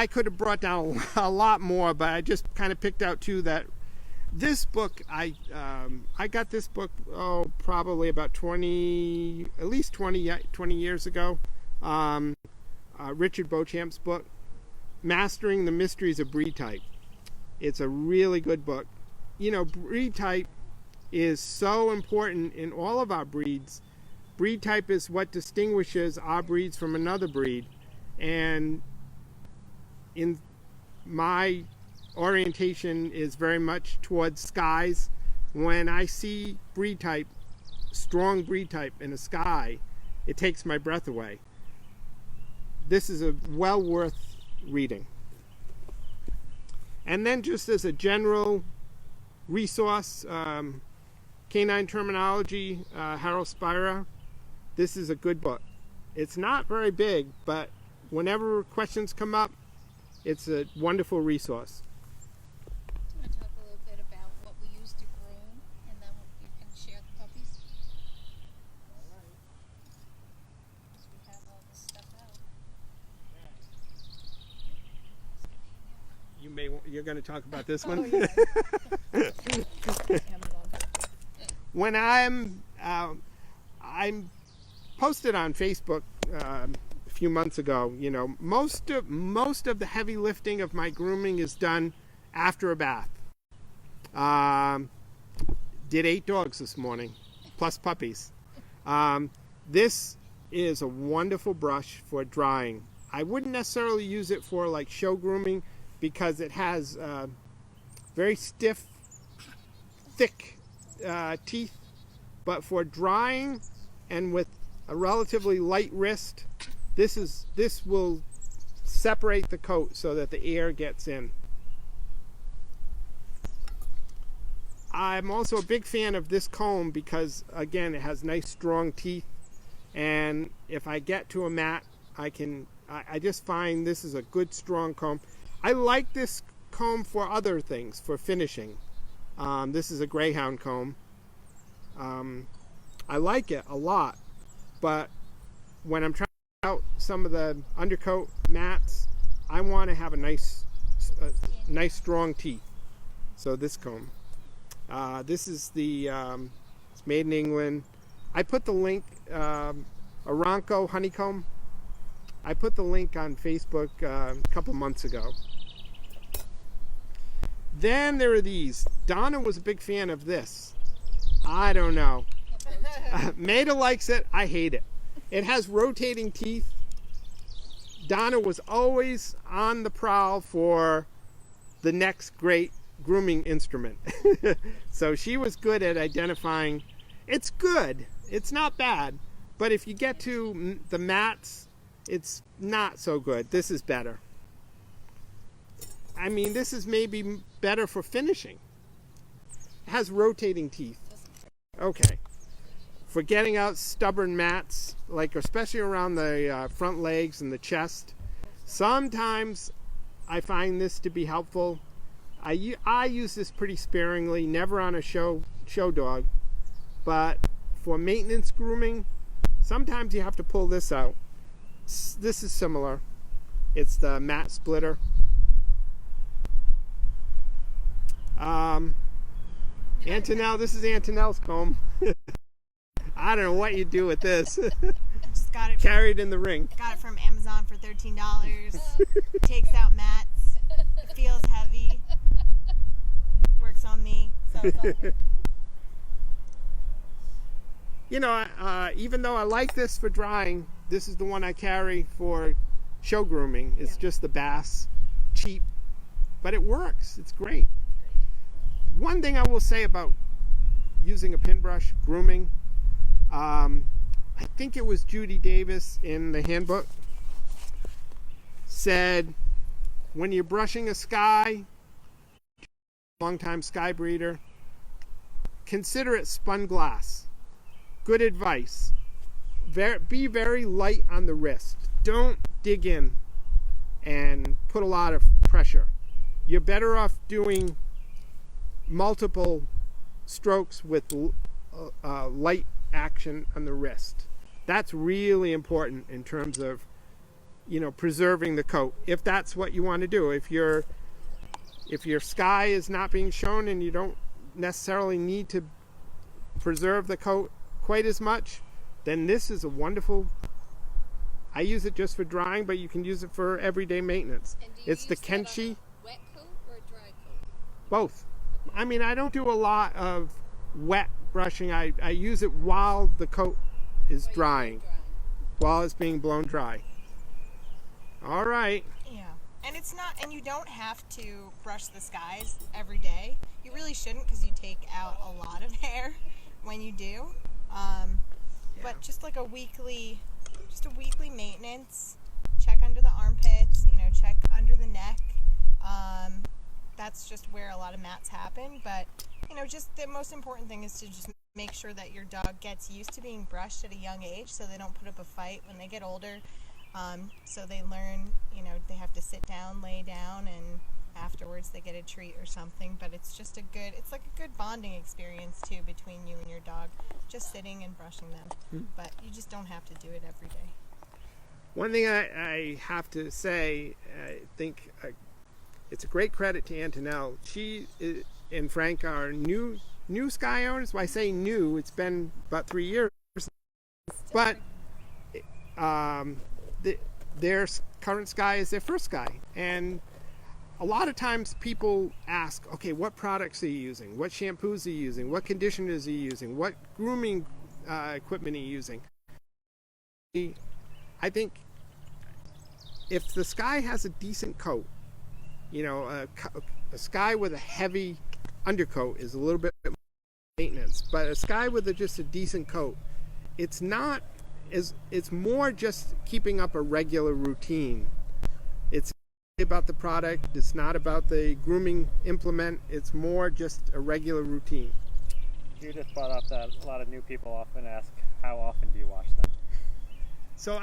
Speaker 1: could have brought down a lot more, but I just kind of picked out two that this book, I got this book, probably about at least 20 years ago. Richard Beauchamp's book, Mastering the Mysteries of Breed Type. It's a really good book. Breed type is so important in all of our breeds. Breed type is what distinguishes our breeds from another breed. And in my orientation is very much towards Skyes. When I see breed type, strong breed type in a Skye, it takes my breath away. This is a well worth reading. And then just as a general resource, Canine Terminology, Harold Spira. This is a good book. It's not very big, but whenever questions come up, it's a wonderful resource.
Speaker 4: Do you want to talk a little bit about what we use to groom, and then you can share the puppies? All right. We have all this stuff out.
Speaker 1: You're going to talk about this one?
Speaker 3: Oh, yeah.
Speaker 1: When I'm posted on Facebook a few months ago, most of the heavy lifting of my grooming is done after a bath. Did 8 dogs this morning, plus puppies. This is a wonderful brush for drying. I wouldn't necessarily use it for like show grooming because it has very stiff, thick teeth, but for drying and with a relatively light wrist, this will separate the coat so that the air gets in. I'm also a big fan of this comb because again it has nice strong teeth, and if I get to a mat I just find this is a good strong comb. I like this comb for other things, for finishing. This is a greyhound comb. I like it a lot, but when I'm trying out some of the undercoat mats, I want to have a nice strong teeth. So this comb, this is the it's made in England. I put the link, Aranco honeycomb. I put the link on Facebook a couple months ago. Then there are these. Donna was a big fan of this. I don't know. Maida likes it. I hate it. It has rotating teeth. Donna was always on the prowl for the next great grooming instrument. So she was good at identifying. It's good. It's not bad. But if you get to the mats, it's not so good. This is better. I mean, this is maybe better for finishing. It has rotating teeth. Okay. For getting out stubborn mats, like especially around the front legs and the chest, sometimes I find this to be helpful. I use this pretty sparingly, never on a show dog, but for maintenance grooming, sometimes you have to pull this out. This is similar. It's the mat splitter. Antonelle, this is Antonelle's comb. I don't know what you do with this.
Speaker 3: Just got it.
Speaker 1: Carried in the ring.
Speaker 3: Got it from Amazon for $13. Takes out mats. Feels heavy. Works on me. So it's all good.
Speaker 1: You know, even though I like this for drying, this is the one I carry for show grooming. It's just the Bass, cheap, but it works. It's great. One thing I will say about using a pin brush grooming, I think it was Judy Davis in the handbook said when you're brushing a Skye, long-time Skye breeder, consider it spun glass. Good advice. Be very light on the wrist. Don't dig in and put a lot of pressure. You're better off doing multiple strokes with light action on the wrist. That's really important in terms of, you know, preserving the coat, if that's what you want to do. If your Skye is not being shown and you don't necessarily need to preserve the coat quite as much, then this is a wonderful. I use it just for drying, but you can use it for everyday maintenance.
Speaker 4: And do you
Speaker 1: It's the
Speaker 4: use that on a
Speaker 1: Kenshi.
Speaker 4: wet coat or a dry coat?
Speaker 1: Both. I mean, I don't do a lot of wet brushing. I use it while the coat is drying, while it's being blown dry. All right.
Speaker 3: Yeah. And it's not, and you don't have to brush the Skies every day. You really shouldn't, because you take out a lot of hair when you do. But just like a weekly maintenance, check under the armpits, you know, check under the neck. That's just where a lot of mats happen. But, you know, just the most important thing is to just make sure that your dog gets used to being brushed at a young age, so they don't put up a fight when they get older. So they learn, you know, they have to sit down, lay down, and afterwards they get a treat or something. But it's just it's like a good bonding experience too between you and your dog, just sitting and brushing them. But you just don't have to do it every day.
Speaker 1: One thing I have to say, I think it's a great credit to Antonelle. She and Frank are new Skye owners. Well, I say new, it's been about 3 years. But their current Skye is their first Skye. And a lot of times people ask, okay, what products are you using? What shampoos are you using? What conditioners are you using? What grooming equipment are you using? I think if the Skye has a decent coat, you know, a Skye with a heavy undercoat is a little bit more maintenance, but a Skye with just a decent coat, it's more just keeping up a regular routine. It's about the product, it's not about the grooming implement, it's more just a regular routine.
Speaker 2: You just brought up that a lot of new people often ask, how often do you wash them?
Speaker 1: So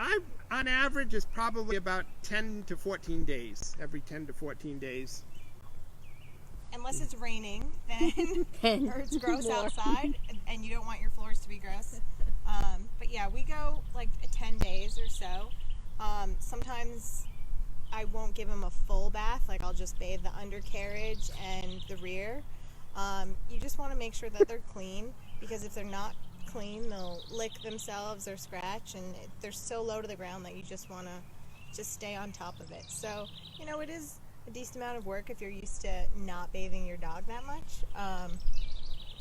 Speaker 1: on average, it's probably about 10 to 14 days, every 10 to 14 days.
Speaker 3: Unless it's raining, then or it's gross outside, and you don't want your floors to be gross. But yeah, we go like 10 days or so. Sometimes I won't give them a full bath, like I'll just bathe the undercarriage and the rear. You just want to make sure that they're clean, because if they're not clean, they'll lick themselves or scratch, and they're so low to the ground that you just want to just stay on top of it. So, you know, it is a decent amount of work if you're used to not bathing your dog that much.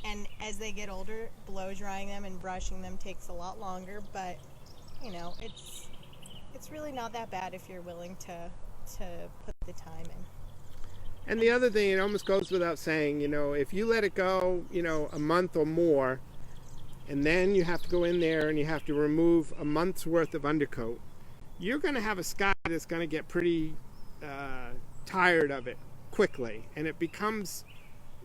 Speaker 3: And as they get older, blow drying them and brushing them takes a lot longer, but you know, it's really not that bad if you're willing to put the time in.
Speaker 1: And the other thing, it almost goes without saying, you know, if you let it go, you know, a month or more, and then you have to go in there and you have to remove a month's worth of undercoat, you're going to have a Skye that's going to get pretty tired of it quickly, and it becomes,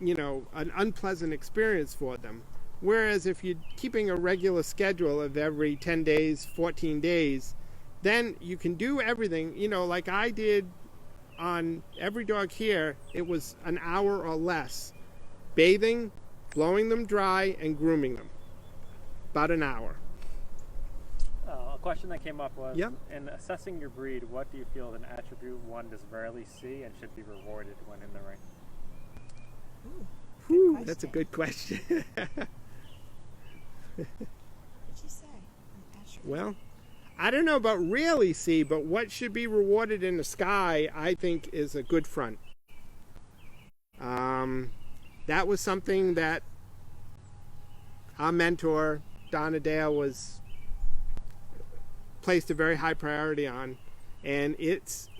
Speaker 1: you know, an unpleasant experience for them. Whereas if you're keeping a regular schedule of every 10 days, 14 days, then you can do everything, you know, like I did on every dog here. It was an hour or less. Bathing, blowing them dry, and grooming them. About an hour.
Speaker 2: A question that came up was,
Speaker 1: Yep.
Speaker 2: in assessing your breed, what do you feel is an attribute one does rarely see and should be rewarded when in the ring?
Speaker 1: Whew, that's a good question.
Speaker 3: What did you say?
Speaker 1: Well, I don't know about really see, but what should be rewarded in the Skye, I think, is a good front. That was something that our mentor, Donna Dale, placed a very high priority on, and it's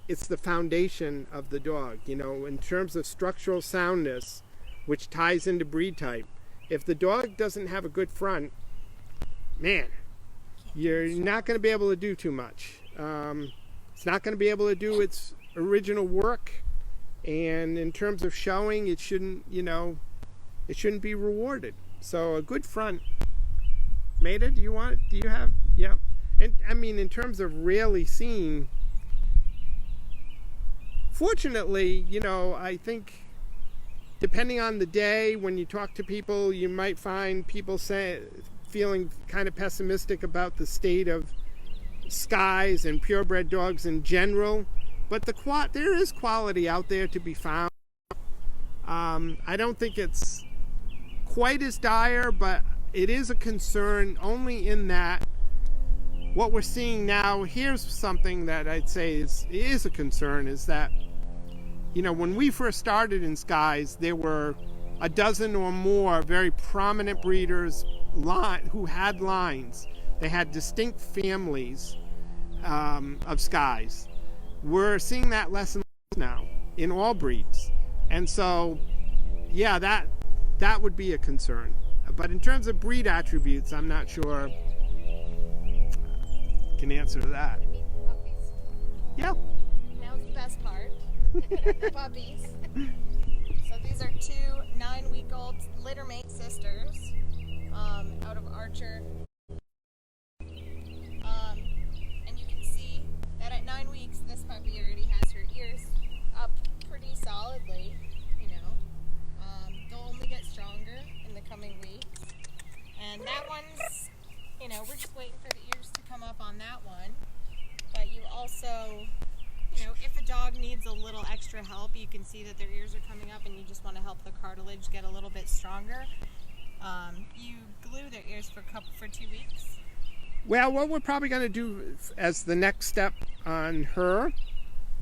Speaker 1: the foundation of the dog. You know, in terms of structural soundness, which ties into breed type. If the dog doesn't have a good front, man, you're not going to be able to do too much. It's not going to be able to do its original work, and in terms of showing, it shouldn't, you know, it shouldn't be rewarded. So a good front. Maida, do you have? Yeah. And I mean, in terms of rarely seen, fortunately, you know, I think depending on the day, when you talk to people, you might find people feeling kind of pessimistic about the state of Skyes and purebred dogs in general. But there is quality out there to be found. I don't think it's quite as dire, but it is a concern only in that what we're seeing now, here's something that I'd say is a concern, is that, you know, when we first started in Skyes, there were a dozen or more very prominent breeders who had lines. They had distinct families of Skyes. We're seeing that less and less now in all breeds. And so, yeah, that would be a concern. But in terms of breed attributes, I'm not sure I can answer that. Yeah.
Speaker 3: Now's the best part. The puppies. So these are two 9-week-old littermate sisters out of Archer. And you can see that at 9 weeks, this puppy already has her ears up pretty solidly, you know. They'll only get stronger in the coming weeks. And that one's, you know, we're just waiting for the ears to come up on that one. But you also, you know, if a dog needs a little extra help, you can see that their ears are coming up and you just want to help the cartilage get a little bit stronger. You glue their ears for 2 weeks.
Speaker 1: Well, what we're probably going to do as the next step on her,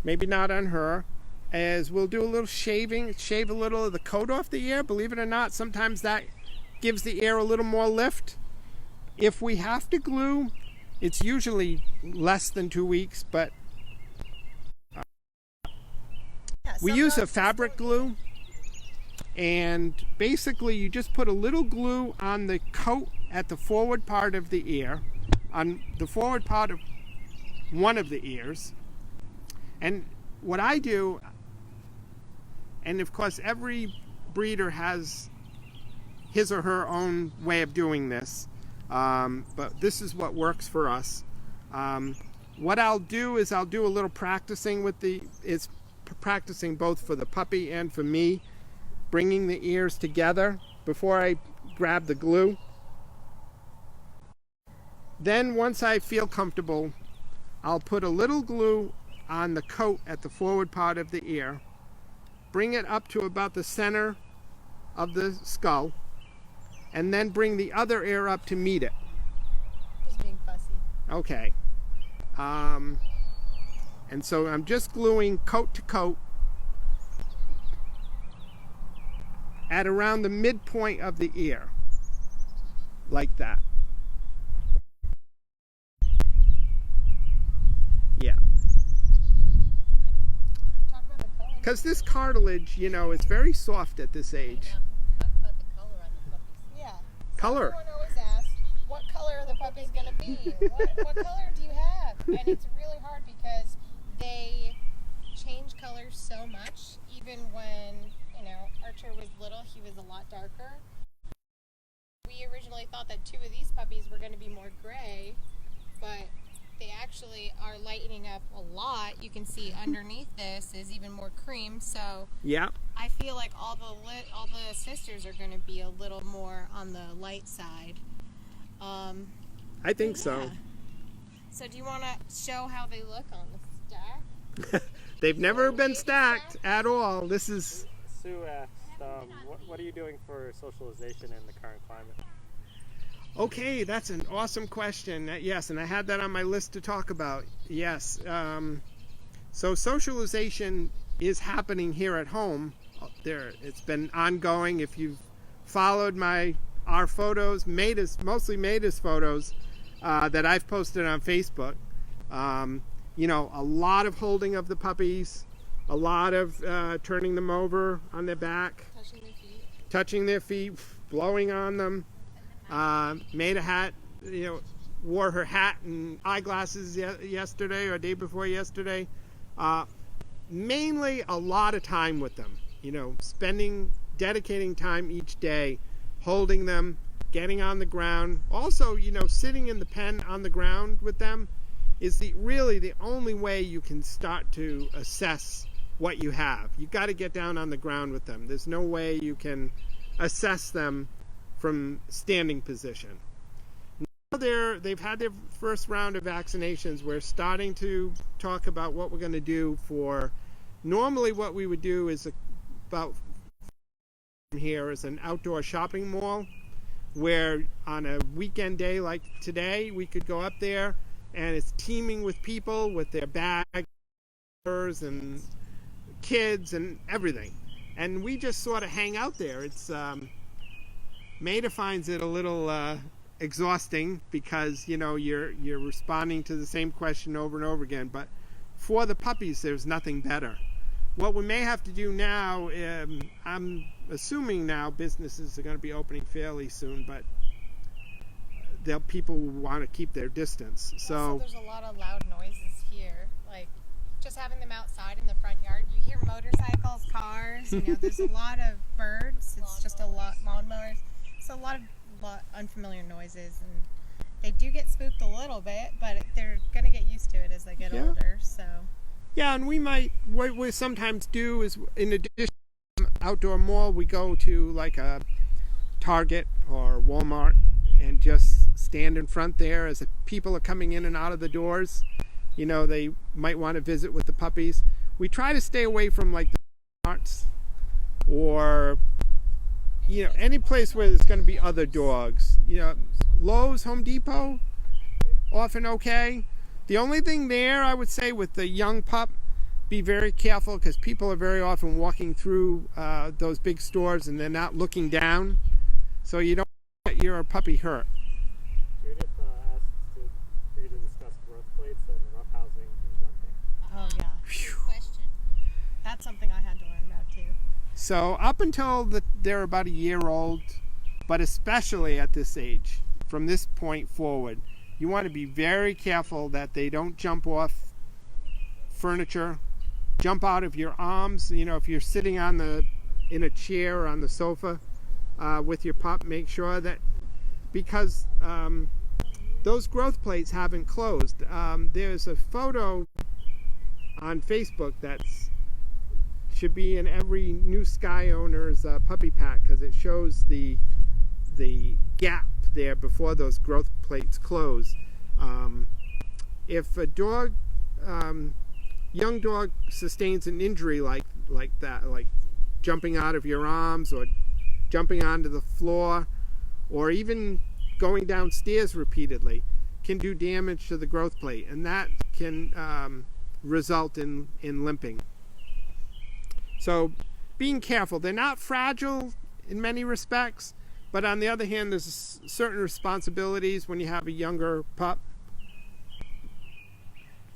Speaker 1: maybe not on her, is we'll do a little shave a little of the coat off the ear. Believe it or not, sometimes that gives the ear a little more lift. If we have to glue, it's usually less than 2 weeks, but we use a fabric glue, and basically you just put a little glue on the coat at the forward part of the ear, on the forward part of one of the ears. And what I do, and of course every breeder has his or her own way of doing this, but this is what works for us. What I'll do is I'll do a little practicing it's practicing both for the puppy and for me, bringing the ears together before I grab the glue. Then once I feel comfortable, I'll put a little glue on the coat at the forward part of the ear, bring it up to about the center of the skull, and then bring the other ear up to meet it.
Speaker 3: Just being fussy.
Speaker 1: Okay. And so I'm just gluing coat to coat at around the midpoint of the ear, like that. Yeah.
Speaker 3: Talk about the color.
Speaker 1: Because this cartilage, you know, is very soft at this age.
Speaker 4: Talk about the color on the puppies.
Speaker 3: Yeah.
Speaker 1: Color.
Speaker 3: Everyone always asks, what color are the puppies going to be? What color do you have? And it's really hard because they change colors so much. Even when, you know, Archer was little, he was a lot darker. We originally thought that 2 of these puppies were going to be more gray, but they actually are lightening up a lot. You can see underneath this is even more cream, so
Speaker 1: Yeah.
Speaker 3: I feel like all the sisters are going to be a little more on the light side.
Speaker 1: I think so.
Speaker 3: Yeah. So do you want to show how they look on the stack?
Speaker 1: They've never been stacked at all. This is...
Speaker 2: Sue asked, what are you doing for socialization in the current climate?
Speaker 1: Okay, that's an awesome question. Yes, and I had that on my list to talk about. Yes. So socialization is happening here at home. It's been ongoing. If you've followed our photos, mostly Maida's photos that I've posted on Facebook, you know, a lot of holding of the puppies, a lot of turning them over on their back, touching their feet, blowing on them. Maida hat, you know, wore her hat and eyeglasses yesterday or day before yesterday. Mainly a lot of time with them, you know, dedicating time each day, holding them, getting on the ground. Also, you know, sitting in the pen on the ground with them is really the only way you can start to assess what you have. You got to get down on the ground with them. There's no way you can assess them from standing position. Now they've had their first round of vaccinations. We're starting to talk about what we're going to do for. Normally what we would do is about here is an outdoor shopping mall where on a weekend day like today we could go up there and it's teeming with people with their bags and kids and everything, and we just sort of hang out there. It's Maida finds it a little exhausting because, you know, you're responding to the same question over and over again, but for the puppies there's nothing better. What we may have to do now, I'm assuming now businesses are going to be opening fairly soon, but people will want to keep their distance. So
Speaker 3: there's a lot of loud noises here, like just having them outside in the front yard. You hear motorcycles, cars, you know, there's a lot of birds. It's just a lot lawnmowers. So a lot of unfamiliar noises, and they do get spooked a little bit, but they're going to get used to it as they get older. So
Speaker 1: yeah, and what we sometimes do is, in addition to outdoor mall, we go to like a Target or Walmart and just stand in front there as the people are coming in and out of the doors. You know, they might want to visit with the puppies. We try to stay away from like the marts or, you know, any place where there's going to be other dogs. You know, Lowe's, Home Depot, often okay. The only thing there, I would say, with the young pup, be very careful because people are very often walking through those big stores and they're not looking down, so you don't get your puppy hurt.
Speaker 2: Judith asked for you to discuss growth plates and roughhousing and grunting.
Speaker 3: oh yeah,
Speaker 4: Good question.
Speaker 3: that's something I had to learn about too.
Speaker 1: So up until they're about a year old, but especially at this age, from this point forward, you want to be very careful that they don't jump off furniture, jump out of your arms. You know, if you're sitting in a chair or on the sofa with your pup, make sure that, because those growth plates haven't closed. There's a photo on Facebook that should be in every new Skye owner's puppy pack, because it shows the gap there before those growth plates close. If a dog, young dog sustains an injury like that, like jumping out of your arms or jumping onto the floor or even going downstairs repeatedly, can do damage to the growth plate, and that can result in limping. So being careful. They're not fragile in many respects, but on the other hand, there's certain responsibilities when you have a younger pup.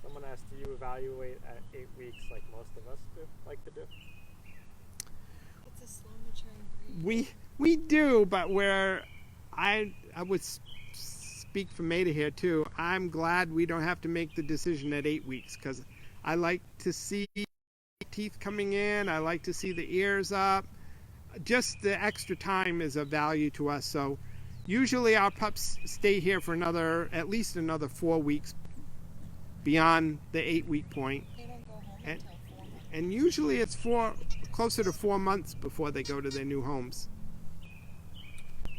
Speaker 2: Someone asked, do you evaluate at 8 weeks like most of us like to do?
Speaker 3: It's a slow maturing breed.
Speaker 1: We do, but where I would speak for Maida here too. I'm glad we don't have to make the decision at 8 weeks, because I like to see teeth coming in. I like to see the ears up. Just the extra time is of value to us. So usually our pups stay here for at least another 4 weeks beyond the 8 week point.
Speaker 3: They don't go home until 4 months.
Speaker 1: And usually it's closer to 4 months before they go to their new homes.
Speaker 2: It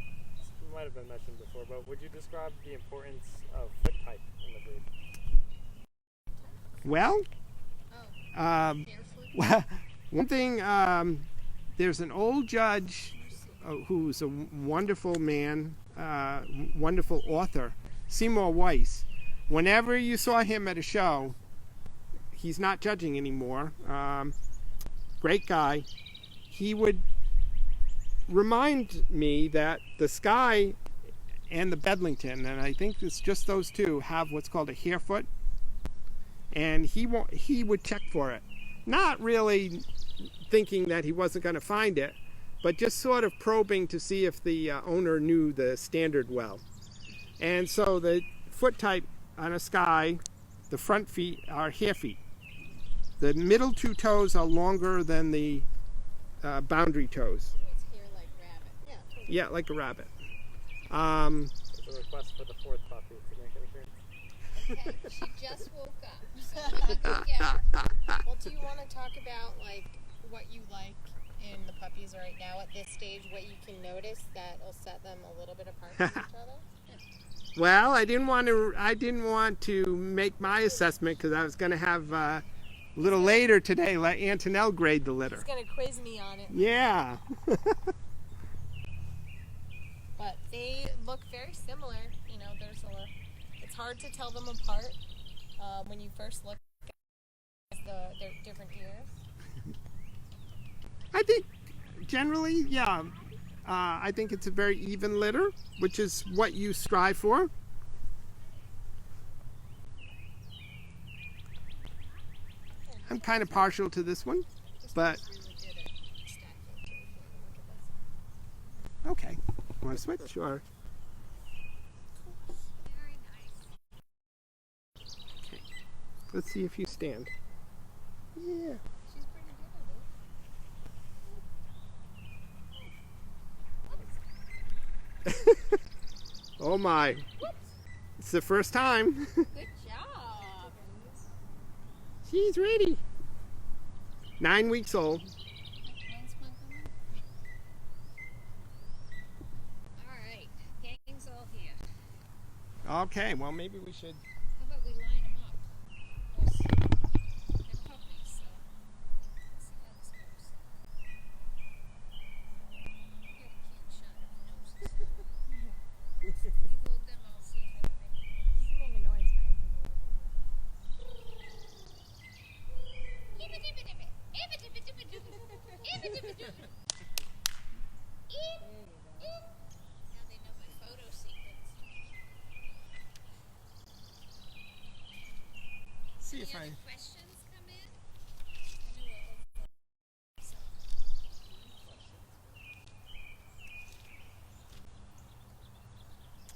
Speaker 2: might have been mentioned before, but would you describe the importance of foot type in the breed?
Speaker 1: Well,
Speaker 4: Barefoot.
Speaker 1: well, one thing, there's an old judge who's a wonderful man, wonderful author, Seymour Weiss. Whenever you saw him at a show, he's not judging anymore, great guy, he would remind me that the Skye and the Bedlington, and I think it's just those two, have what's called a hair foot, and he would check for it. Not really thinking that he wasn't going to find it, but just sort of probing to see if the owner knew the standard well. And so the foot type on a Skye, the front feet are hare feet. The middle two toes are longer than the boundary toes.
Speaker 4: It's hair like rabbit. Yeah, totally.
Speaker 1: Yeah, like a rabbit.
Speaker 2: There's a request for the 4th puppy to make an appearance.
Speaker 4: Okay, she just woke up, so I'm gonna go get her.
Speaker 3: Well, do you want to talk about like what you like in the puppies right now at this stage? What you can notice that will set them a little bit apart from each other?
Speaker 1: Well, I didn't want to make my assessment because I was going to have a little later today let Antonelle grade the litter.
Speaker 3: He's gonna quiz me on it.
Speaker 1: Yeah.
Speaker 3: But they look very similar. You know, it's hard to tell them apart when you first look at their different ears.
Speaker 1: I think generally, yeah. I think it's a very even litter, which is what you strive for. I'm kind of partial to this one, but okay. Want to switch? Sure.
Speaker 4: Very nice.
Speaker 1: Okay. Let's see if you stand. Yeah.
Speaker 4: She's pretty good at it.
Speaker 1: Oh my. It's the first time.
Speaker 4: Good job.
Speaker 1: She's ready. 9 weeks old.
Speaker 4: When's one coming? All right, gang's all here.
Speaker 1: Okay, well maybe we should.
Speaker 4: How about we line them up? Of course, they're puppies, so let's see how this goes. Get a cute shot of the noses. You hold them, I'll see if I can make it.
Speaker 3: You can make a noise, right?
Speaker 4: Ibba-dibba-dibba, ibba-dibba-dibba-doo, ibba-dibba-doo. Now they know my photo sequence.
Speaker 1: See if
Speaker 4: Any
Speaker 1: I.
Speaker 4: other questions come in? I know we're over. So.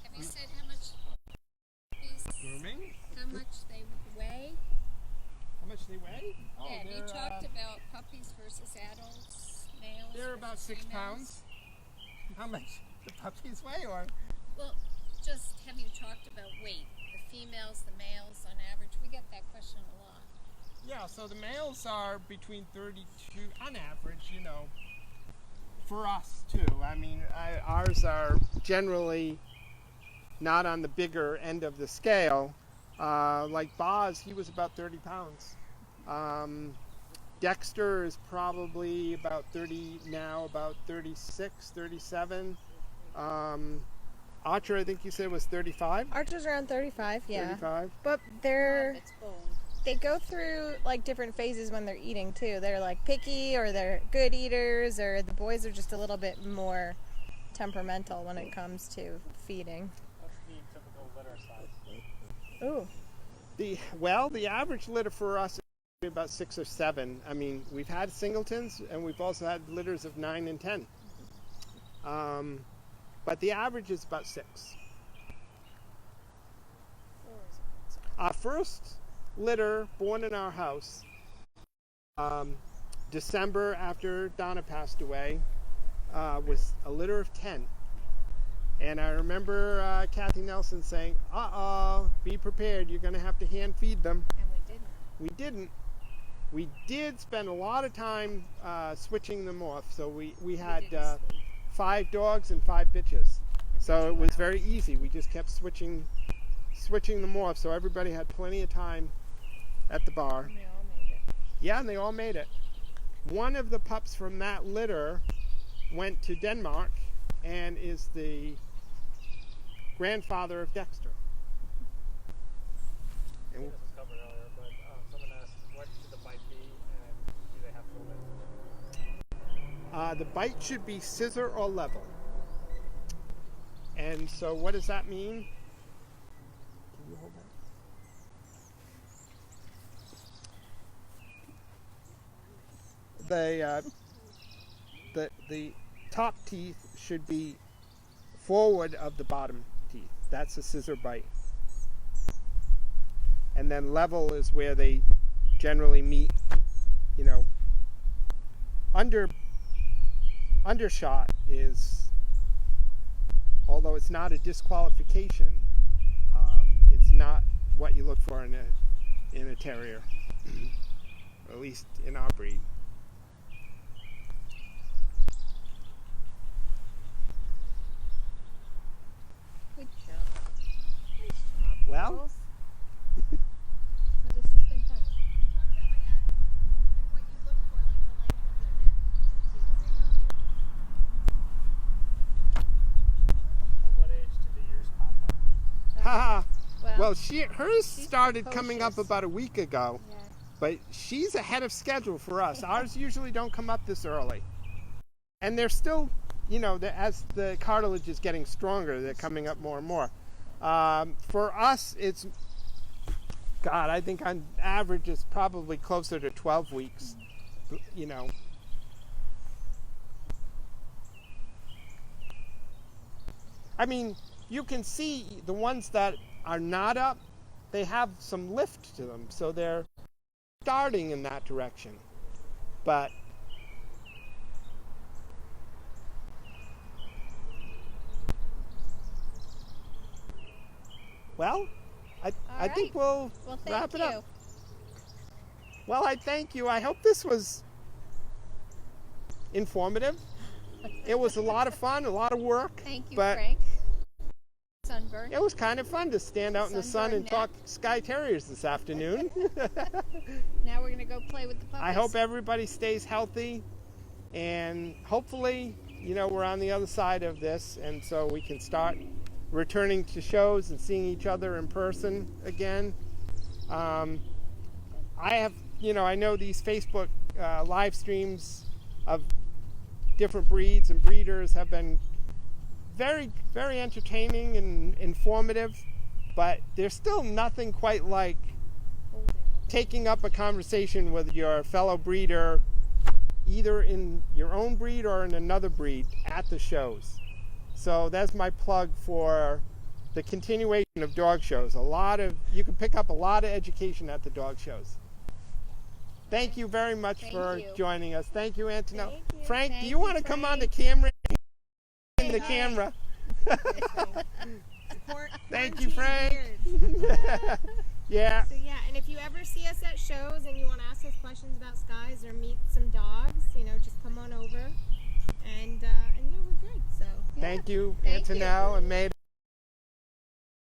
Speaker 4: Have you said how much
Speaker 1: Grooming?
Speaker 4: how much they weigh?
Speaker 1: How much they weigh?
Speaker 4: Yeah, and you talked about puppies versus adults, males.
Speaker 1: They're about
Speaker 4: versus
Speaker 1: 6
Speaker 4: females.
Speaker 1: pounds. How much the puppies weigh, or?
Speaker 4: Well, just have you talked about weight? The females, the males on average? We get that question a lot.
Speaker 1: Yeah, so the males are between 32, on average, you know, for us too. I mean, ours are generally not on the bigger end of the scale. Like Boz, he was about 30 pounds. Dexter is probably about 30 now, about 36, 37. Archer, I think you said was 35.
Speaker 3: Archer's around 35, yeah.
Speaker 1: 35.
Speaker 3: But
Speaker 4: It's bone.
Speaker 3: they go through like different phases when they're eating too. They're like picky, or they're good eaters, or the boys are just a little bit more temperamental when it comes to feeding.
Speaker 2: What's the typical litter size?
Speaker 3: Ooh.
Speaker 1: The average litter for us is about 6 or 7. I mean, we've had singletons, and we've also had litters of 9 and 10. But the average is about 6. Our first litter born in our house, December after Donna passed away, was a litter of 10. And I remember Kathy Nelson saying, be prepared, you're going to have to hand feed them.
Speaker 4: And we didn't.
Speaker 1: We didn't. We did spend a lot of time switching them off. So we had 5 dogs and 5 bitches. So it was very easy. We just kept switching them off, so everybody had plenty of time at the bar.
Speaker 3: And they all made it.
Speaker 1: Yeah, and they all made it. One of the pups from that litter went to Denmark and is the grandfather of Dexter.
Speaker 2: I think this was covered earlier, but someone asked, what should the bite be, and do they have to live?
Speaker 1: The bite should be scissor or level. And so what does that mean? Can you hold that? The top teeth should be forward of the bottom teeth. That's a scissor bite. And then level is where they generally meet, undershot is, although it's not a disqualification, it's not what you look for in a terrier, or at least in our breed.
Speaker 3: Good job. Nice job,
Speaker 1: Well,
Speaker 3: girls. This has been fun.
Speaker 4: What you look for, like the length of their neck, to see what they go
Speaker 2: At what age did the ears pop up?
Speaker 1: haha. Well, hers
Speaker 3: she's
Speaker 1: started coming up
Speaker 3: precocious.
Speaker 1: about a week ago,
Speaker 3: Yeah.
Speaker 1: but she's ahead of schedule for us. Ours usually don't come up this early, and they're still, as the cartilage is getting stronger, they're coming up more and more. For us, it's, God, I think on average it's probably closer to 12 weeks, I mean, you can see the ones that are not up, they have some lift to them, so they're starting in that direction. But well, I think we'll
Speaker 3: Well,
Speaker 1: wrap
Speaker 3: thank
Speaker 1: it
Speaker 3: you.
Speaker 1: up. Well, I thank you. I hope this was informative. It was a lot of fun, a lot of work.
Speaker 4: Thank you,
Speaker 1: but
Speaker 4: Frank. Sunburn.
Speaker 1: it was kind of fun to stand out in the sun and
Speaker 4: Sunburn
Speaker 1: talk Skye Terriers this afternoon.
Speaker 4: Now we're gonna go play with the puppies.
Speaker 1: I hope everybody stays healthy, and hopefully, we're on the other side of this, and so we can start returning to shows and seeing each other in person again. I know these Facebook live streams of different breeds and breeders have been very, very entertaining and informative, but there's still nothing quite like taking up a conversation with your fellow breeder, either in your own breed or in another breed at the shows. So that's my plug for the continuation of dog shows. You can pick up a lot of education at the dog shows. Thank you very much for joining us. Thank you, Antonella.
Speaker 3: Thank you.
Speaker 1: Frank,
Speaker 3: Thank
Speaker 1: do you want to
Speaker 3: you,
Speaker 1: come on
Speaker 3: Frank.
Speaker 1: the camera? In the
Speaker 3: Hi.
Speaker 1: camera. Thank you,
Speaker 3: Quarantine
Speaker 1: Frank.
Speaker 3: beard.
Speaker 1: Yeah.
Speaker 3: So yeah, and if you ever see us at shows and you want to ask us questions about Skies or meet some dogs, just come on over, and we're good. So
Speaker 1: Thank you,
Speaker 4: Thank you.
Speaker 1: Antonella and Maida.